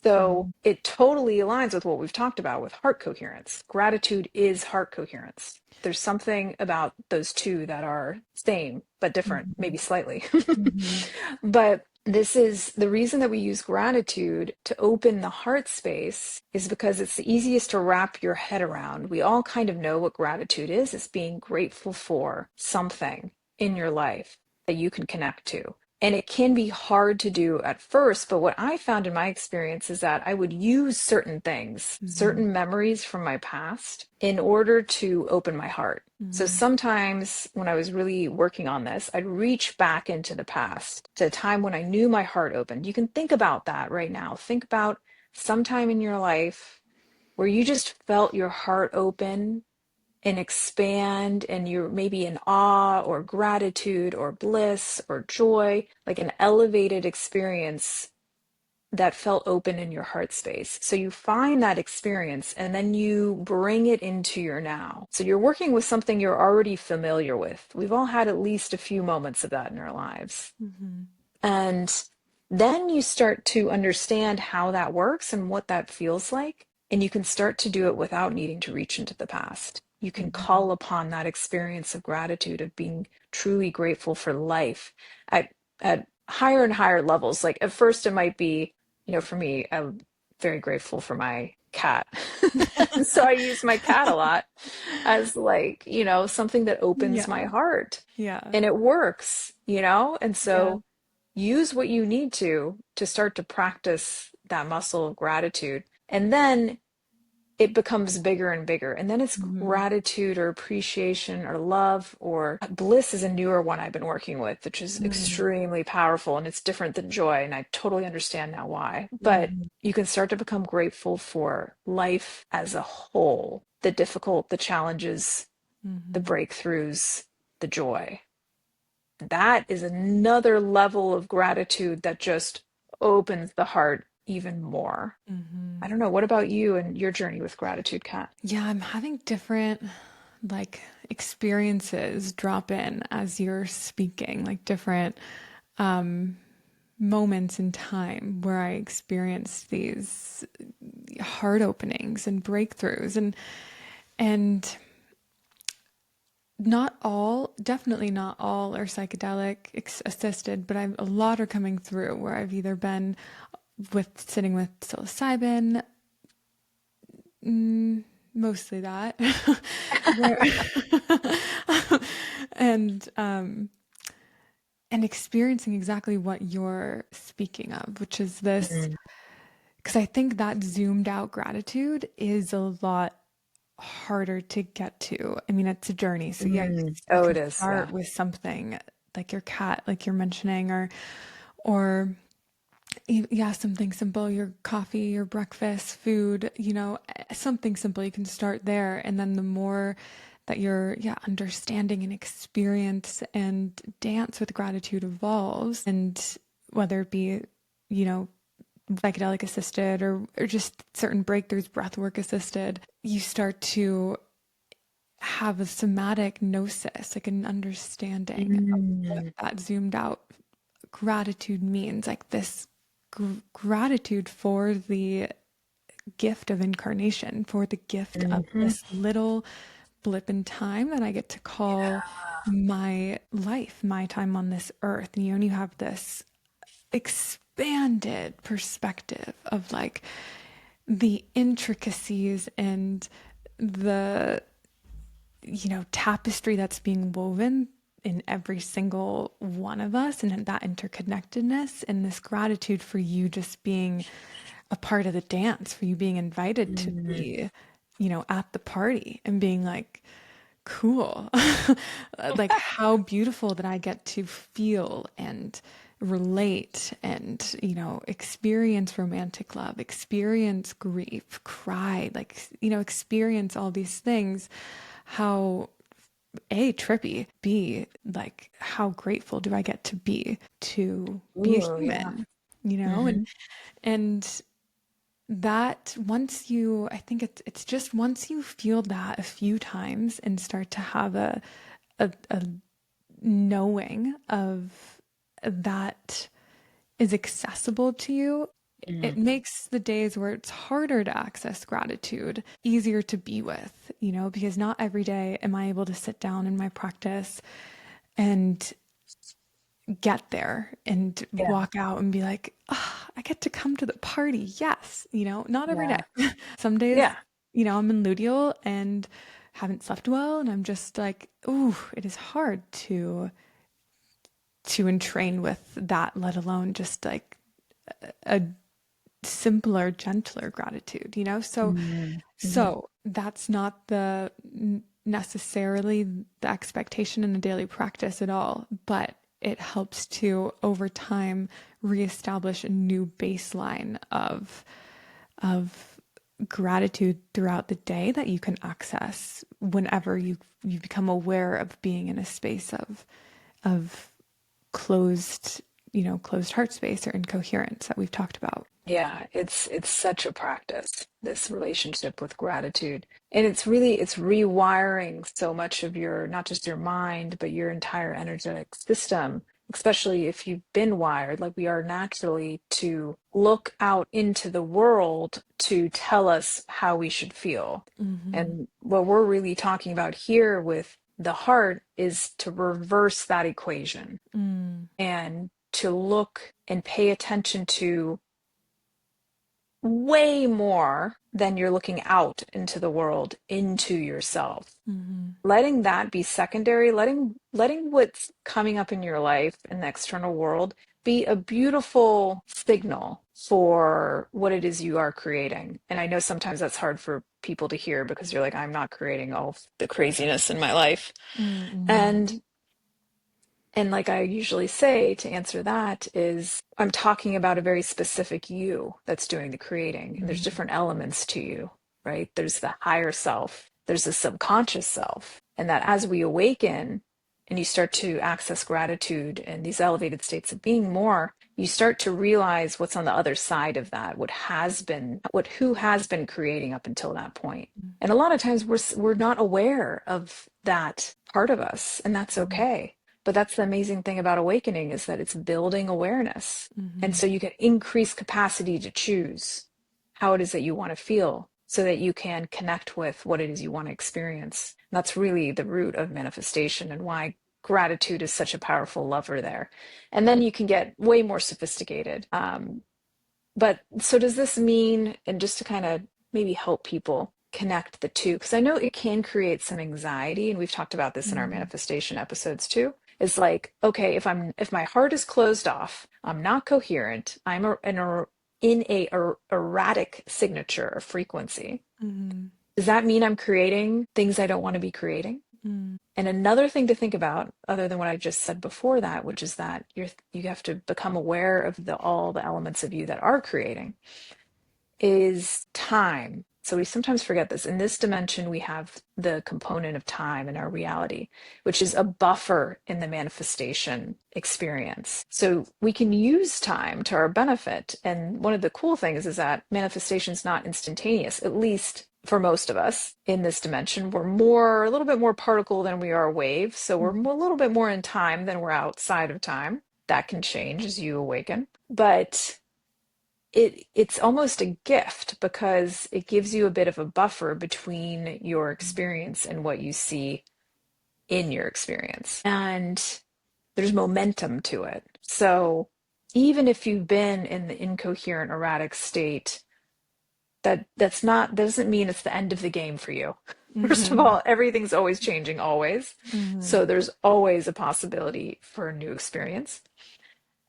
S1: So
S2: Mm-hmm.
S1: it totally aligns with what we've talked about with heart coherence. Gratitude is heart coherence. There's something about those two that are same but different,
S2: Mm-hmm.
S1: maybe slightly.
S2: Mm-hmm.
S1: But this is the reason that we use gratitude to open the heart space, is because it's the easiest to wrap your head around. We all kind of know what gratitude is. It's being grateful for something in your life that you can connect to. And it can be hard to do at first, but what I found in my experience is that I would use certain things,
S2: Mm-hmm.
S1: certain memories from my past, in order to open my heart. So
S2: Mm-hmm.
S1: sometimes when I was really working on this, I'd reach back into the past to a time when I knew my heart opened. You can think about that right now. Think about some time in your life where you just felt your heart open and expand, and you're maybe in awe or gratitude or bliss or joy, like an elevated experience that felt open in your heart space. So you find that experience and then you bring it into your now. So you're working with something you're already familiar with. We've all had at least a few moments of that in our lives.
S2: Mm-hmm.
S1: And then you start to understand how that works and what that feels like. And you can start to do it without needing to reach into the past. You can
S2: Mm-hmm.
S1: call upon that experience of gratitude, of being truly grateful for life at, at higher and higher levels. Like at first, it might be, for me, I'm very grateful for my cat. So I use my cat a lot as like, something that opens my
S2: Yeah.
S1: heart
S2: Yeah.
S1: and it works, And
S2: Yeah.
S1: so use what you need to start to practice that muscle of gratitude. And then it becomes bigger and bigger. And then it's
S2: Mm-hmm.
S1: gratitude or appreciation or love or bliss is a newer one I've been working with, which is extremely powerful and it's different than joy. And I totally understand now why. But
S2: Mm-hmm.
S1: you can start to become grateful for life as a whole, the difficult, the challenges, the
S2: Mm-hmm.
S1: breakthroughs, the joy. That is another level of gratitude that just opens the heart even more.
S2: Mm-hmm.
S1: I don't know. What about you and your journey with gratitude, Kat?
S2: Yeah, I'm having different like experiences drop in as you're speaking, like different moments in time where I experienced these heart openings and breakthroughs and not all, definitely not all are psychedelic assisted, but a lot are coming through where I've either been with sitting with psilocybin, mostly that, where and and experiencing exactly what you're speaking of, which is this,
S1: Mm,
S2: because I think that zoomed out gratitude is a lot harder to get to. I mean, it's a journey. So yeah,
S1: mm.
S2: you
S1: Oh,
S2: can
S1: it is.
S2: start
S1: Yeah.
S2: with something like your cat, like you're mentioning, or yeah, something simple, your coffee, your breakfast, food, something simple. You can start there. And then the more that you're, yeah, understanding and experience and dance with gratitude evolves, and whether it be, you know, psychedelic assisted or just certain breakthroughs, breath work assisted, you start to have a somatic gnosis, like an understanding of what
S1: Mm,
S2: that zoomed out gratitude means, like this gratitude for the gift of incarnation, for the gift of
S1: hmm.
S2: this little blip in time that I get to call my life, my time on this earth. And you have this expanded perspective of like the intricacies and the tapestry that's being woven in every single one of us, and that interconnectedness and this gratitude for you just being a part of the dance, for you being invited to
S1: Mm,
S2: be, at the party and being like, cool. Like how beautiful that I get to feel and relate and, experience romantic love, experience grief, cry, like, experience all these things. How A, trippy, B, like how grateful do I get to be a
S1: ooh, yeah.
S2: human,
S1: Hmm.
S2: and that once you, I think it's just once you feel that a few times and start to have a knowing of that is accessible to you, it
S1: Mm,
S2: makes the days where it's harder to access gratitude easier to be with, because not every day am I able to sit down in my practice and get there and
S1: yeah.
S2: walk out and be like, oh, I get to come to the party. Yes. Not every day.
S1: Yeah.
S2: Some days,
S1: Yeah.
S2: I'm in luteal and haven't slept well. And I'm just like, ooh, it is hard to entrain with that, let alone just like a simpler, gentler gratitude, So,
S1: Mm, hmm.
S2: so that's not the necessarily the expectation in a daily practice at all, but it helps to over time reestablish a new baseline of gratitude throughout the day that you can access whenever you become aware of being in a space of closed, closed heart space or incoherence that we've talked about.
S1: Yeah, it's such a practice, this relationship with gratitude. And it's rewiring so much of your, not just your mind, but your entire energetic system, especially if you've been wired like we are naturally to look out into the world to tell us how we should feel.
S2: Mm-hmm.
S1: And what we're really talking about here with the heart is to reverse that equation
S2: Mm.
S1: and to look and pay attention to way more than you're looking out into the world, into yourself.
S2: Mm-hmm.
S1: Letting that be secondary, letting what's coming up in your life in the external world be a beautiful signal for what it is you are creating. And I know sometimes that's hard for people to hear because you're like, I'm not creating all of the craziness in my life.
S2: Mm-hmm.
S1: And like I usually say to answer that is I'm talking about a very specific you that's doing the creating. And there's
S2: Mm-hmm.
S1: different elements to you, right? There's the higher self, there's the subconscious self. And that as we awaken and you start to access gratitude and these elevated states of being more, you start to realize what's on the other side of that, what has been, what who has been creating up until that point. And a lot of times we're not aware of that part of us, and that's
S2: Mm-hmm.
S1: okay. But that's the amazing thing about awakening is that it's building awareness. And
S2: Mm-hmm.
S1: so you get increased capacity to choose how it is that you want to feel so that you can connect with what it is you want to experience. And that's really the root of manifestation and why gratitude is such a powerful lever there. And then you can get way more sophisticated. But so does this mean, and just to kind of maybe help people connect the two, because I know it can create some anxiety, and we've talked about this in our
S2: Mm-hmm.
S1: manifestation episodes too. Is like, okay, if my heart is closed off, I'm not coherent, in a erratic signature or frequency.
S2: Mm-hmm.
S1: Does that mean I'm creating things I don't want to be creating? And another thing to think about, other than what I just said before that, which is that you have to become aware of all the elements of you that are creating, is time. So we sometimes forget this. In this dimension, we have the component of time in our reality, which is a buffer in the manifestation experience. So we can use time to our benefit. And one of the cool things is that manifestation is not instantaneous, at least for most of us in this dimension. A little bit more particle than we are wave. So we're a little bit more in time than we're outside of time. That can change as you awaken. But it's almost a gift because it gives you a bit of a buffer between your experience and what you see in your experience. And there's momentum to it. So even if you've been in the incoherent, erratic state, that doesn't mean it's the end of the game for you. First of
S2: Mm-hmm.
S1: all, everything's always changing, always.
S2: Mm-hmm.
S1: So there's always a possibility for a new experience.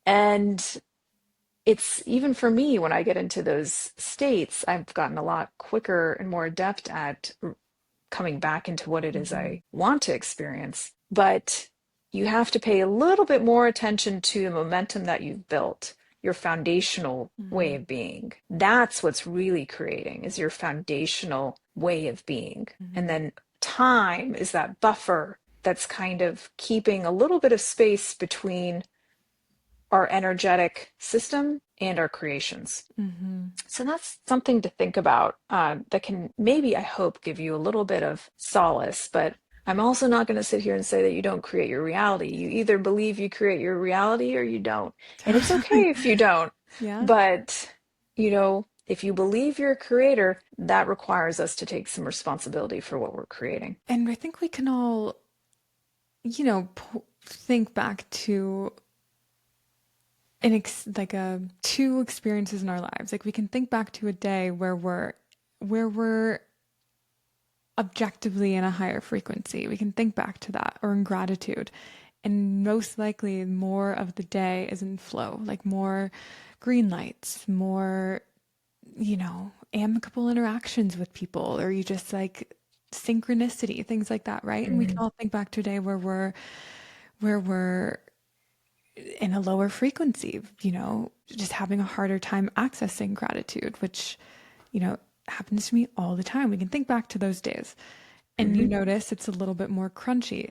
S1: And it's even for me when I get into those states, I've gotten a lot quicker and more adept at coming back into what it is
S2: Mm-hmm.
S1: I want to experience. But you have to pay a little bit more attention to the momentum that you've built, your foundational way
S2: Mm-hmm.
S1: of being. That's what's really creating is your foundational way of being. And
S2: Mm-hmm.
S1: then time is that buffer that's kind of keeping a little bit of space between our energetic system and our creations.
S2: Mm-hmm.
S1: So that's something to think about that can maybe, I hope, give you a little bit of solace. But I'm also not going to sit here and say that you don't create your reality. You either believe you create your reality or you don't. And it's
S2: Totally.
S1: okay if you don't.
S2: Yeah.
S1: But, if you believe you're a creator, that requires us to take some responsibility for what we're creating.
S2: And I think we can all, think back to two experiences in our lives. Like we can think back to a day where we're objectively in a higher frequency. We can think back to that or in gratitude. And most likely more of the day is in flow, like more green lights, more, amicable interactions with people, or you just like synchronicity, things like that, right? And we can
S1: Mm,
S2: all think back to a day where we're in a lower frequency, just having a harder time accessing gratitude, which, happens to me all the time. We can think back to those days. and you
S1: Hmm.
S2: notice it's a little bit more crunchy.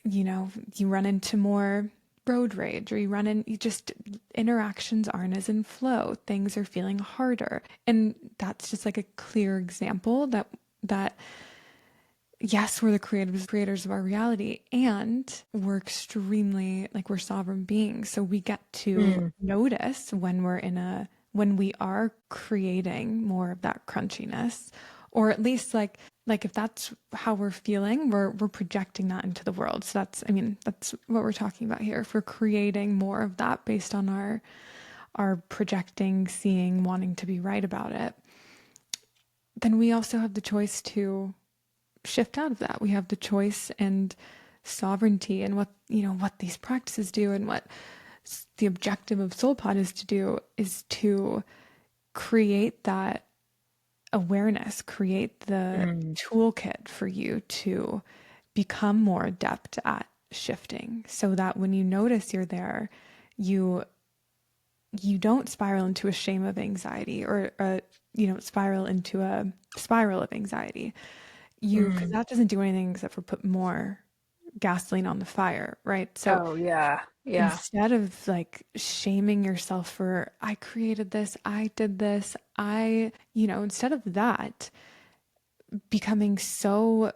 S2: You run into more road rage, or you just interactions aren't as in flow. Things are feeling harder. And that's just like a clear example that yes, we're the creators of our reality, and we're sovereign beings. So we get to
S1: Mm.
S2: notice when we are creating more of that crunchiness, or at least like if that's how we're feeling, we're projecting that into the world. So that's what we're talking about here. If we're creating more of that based on our projecting, seeing, wanting to be right about it, then we also have the choice to shift out of that. We have the choice and sovereignty, and what these practices do, and what the objective of SoulPod is to do, is to create that awareness, create the
S1: Mm.
S2: toolkit for you to become more adept at shifting, so that when you notice you're there, you you don't spiral into a shame of anxiety, or you don't spiral into a spiral of anxiety. Because
S1: Mm.
S2: that doesn't do anything except for put more gasoline on the fire, right? So
S1: Oh, yeah. Yeah.
S2: instead of like shaming yourself for, I created this, I did this, instead of that, becoming so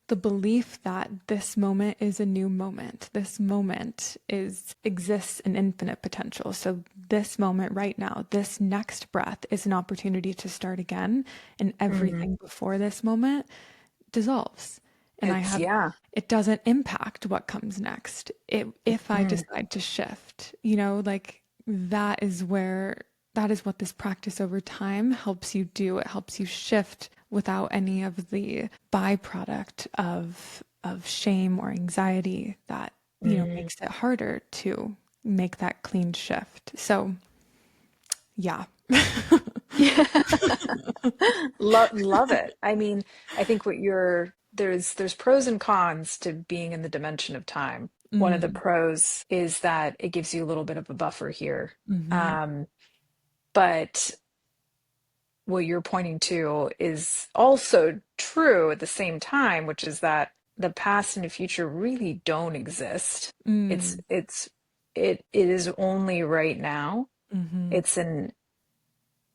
S2: the belief that this moment is a new moment. This moment exists in infinite potential. So this moment right now, this next breath is an opportunity to start again, and
S1: Mm.
S2: everything before this moment dissolves. And
S1: Yeah.
S2: it doesn't impact what comes next. If I
S1: Mm.
S2: decide to shift, like that is what this practice over time helps you do. It helps you shift without any of the byproduct of shame or anxiety that,
S1: Mm.
S2: makes it harder to make that clean shift. So, yeah.
S1: Yeah. Love it. I mean, I think there's pros and cons to being in the dimension of time. One of the
S2: Mm,
S1: pros is that it gives you a little bit of a buffer here.
S2: hmm
S1: Um, but what you're pointing to is also true at the same time, which is that the past and the future really don't exist. It's
S2: mm,
S1: it's it is only right now.
S2: hmm
S1: It's an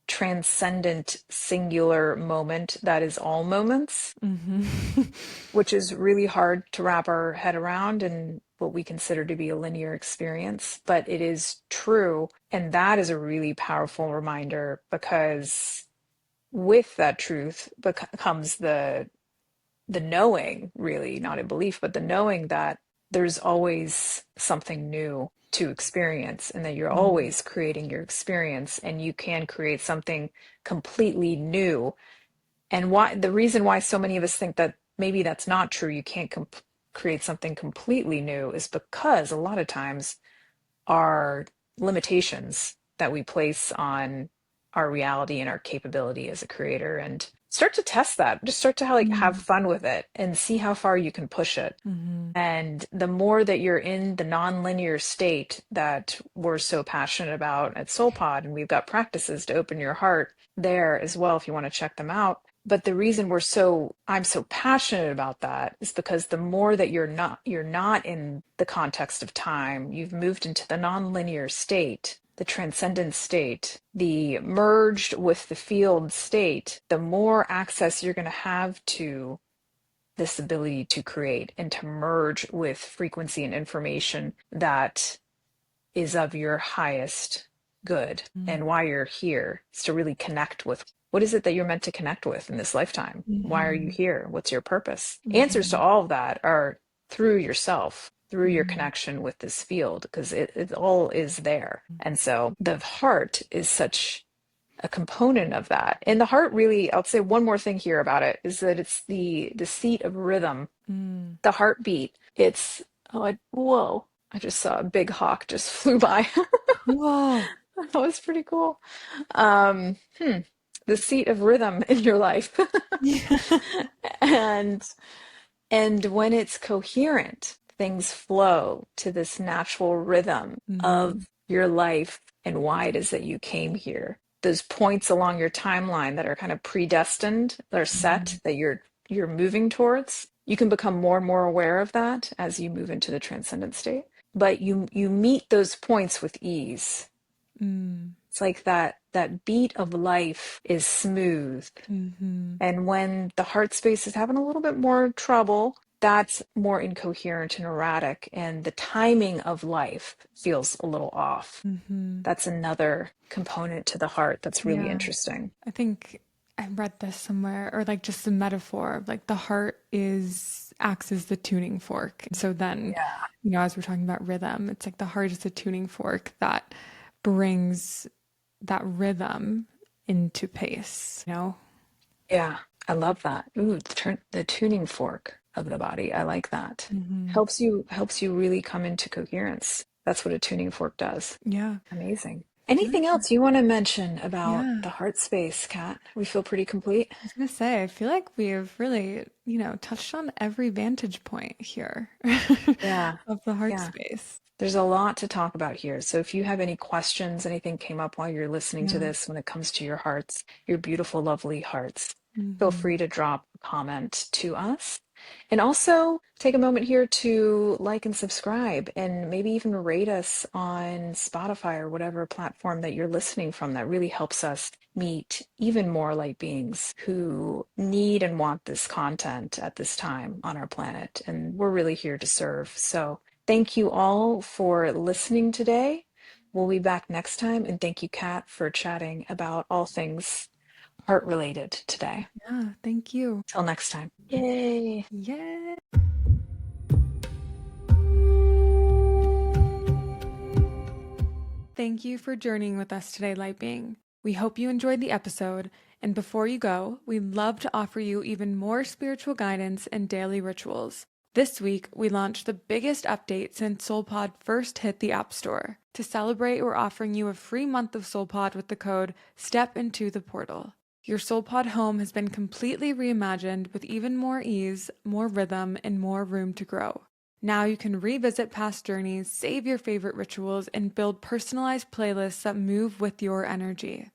S1: transcendent singular moment that is all moments,
S2: hmm
S1: which is really hard to wrap our head around in what we consider to be a linear experience, but it is true. And that is a really powerful reminder, because with that truth comes the knowing, really, not a belief, but the knowing that there's always something new to experience, and that you're
S2: mm,
S1: always creating your experience, and you can create something completely new. And why the reason why so many of us think that maybe that's not true, you can't create something completely new, is because a lot of times our limitations that we place on our reality and our capability as a creator, and start to test that, just start to have
S2: mm,
S1: fun with it and see how far you can push it.
S2: hmm
S1: And the more that you're in the nonlinear state that we're so passionate about at SoulPod, and we've got practices to open your heart there as well if you want to check them out. But the reason I'm so passionate about that is because the more that you're not in the context of time, you've moved into the nonlinear state, the transcendent state, the merged with the field state, the more access you're going to have to this ability to create and to merge with frequency and information that is of your highest good. And why you're here is to really connect with what is it that you're meant to connect with in this lifetime? Why are you
S2: hmm
S1: here? What's your purpose? Answers to
S2: hmm
S1: all of that are through yourself, through your
S2: hmm
S1: connection with this field, because it all is there. And so the heart is such a component of that. And the heart really, I'll say one more thing here about it, is that it's the seat of rhythm,
S2: mm.
S1: the heartbeat. It's whoa. I just saw a big hawk just flew by.
S2: Cool.
S1: That was pretty cool. Um, hmm, the seat of rhythm in your life.
S2: Yeah.
S1: And when it's coherent, things flow to this natural rhythm
S2: hmm
S1: of your life and why it is that you came here. Those points along your timeline that are kind of predestined, that are set,
S2: hmm
S1: that you're you're moving towards. You can become more and more aware of that as you move into the transcendent state. But you meet those points with ease.
S2: Mm.
S1: It's like that beat of life is smooth.
S2: Mm-hmm.
S1: And when the heart space is having a little bit more trouble, that's more incoherent and erratic, and the timing of life feels a little off.
S2: Mm-hmm.
S1: That's another component to the heart that's really
S2: Yeah.
S1: interesting.
S2: I think I read this somewhere, or like just a metaphor, like the heart is acts as the tuning fork. So then,
S1: Yeah.
S2: as we're talking about rhythm, it's like the heart is the tuning fork that brings that rhythm into pace.
S1: Yeah, I love that. Ooh, the tuning fork of the body. I like that.
S2: Hmm.
S1: Helps you really come into coherence. That's what a tuning fork does.
S2: Yeah.
S1: Amazing.
S2: I feel like,
S1: Anything else you want to mention about
S2: yeah.
S1: the heart space, Kat? We feel pretty complete.
S2: I was gonna say, I feel like we've really, touched on every vantage point here
S1: Yeah.
S2: of the heart
S1: Yeah.
S2: space.
S1: There's a lot to talk about here. So if you have any questions, anything came up while you're listening to
S2: Yeah.
S1: this when it comes to your hearts, your beautiful, lovely hearts, feel
S2: Hmm.
S1: free to drop a comment to us. And also take a moment here to like and subscribe and maybe even rate us on Spotify or whatever platform that you're listening from. That really helps us meet even more light beings who need and want this content at this time on our planet. And we're really here to serve. So thank you all for listening today. We'll be back next time. And thank you, Kat, for chatting about all things heart related today.
S2: Yeah. Thank you.
S1: Till next time. Yay.
S2: Yeah. Thank you for journeying with us today, Light Being. We hope you enjoyed the episode, and before you go, we'd love to offer you even more spiritual guidance and daily rituals. This week, we launched the biggest update since SoulPod first hit the App Store. To celebrate, we're offering you a free month of SoulPod with the code STEP INTO THE PORTAL. Your SoulPod home has been completely reimagined with even more ease, more rhythm, and more room to grow. Now you can revisit past journeys, save your favorite rituals, and build personalized playlists that move with your energy.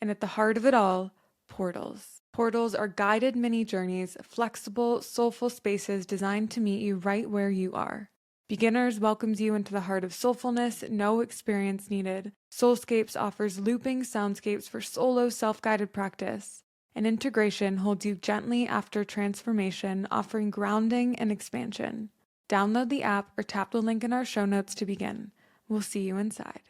S2: And at the heart of it all, portals. Portals are guided mini journeys, flexible, soulful spaces designed to meet you right where you are. Beginners welcomes you into the heart of soulfulness, no experience needed. Soulscapes offers looping soundscapes for solo self-guided practice. And Integration holds you gently after transformation, offering grounding and expansion. Download the app or tap the link in our show notes to begin. We'll see you inside.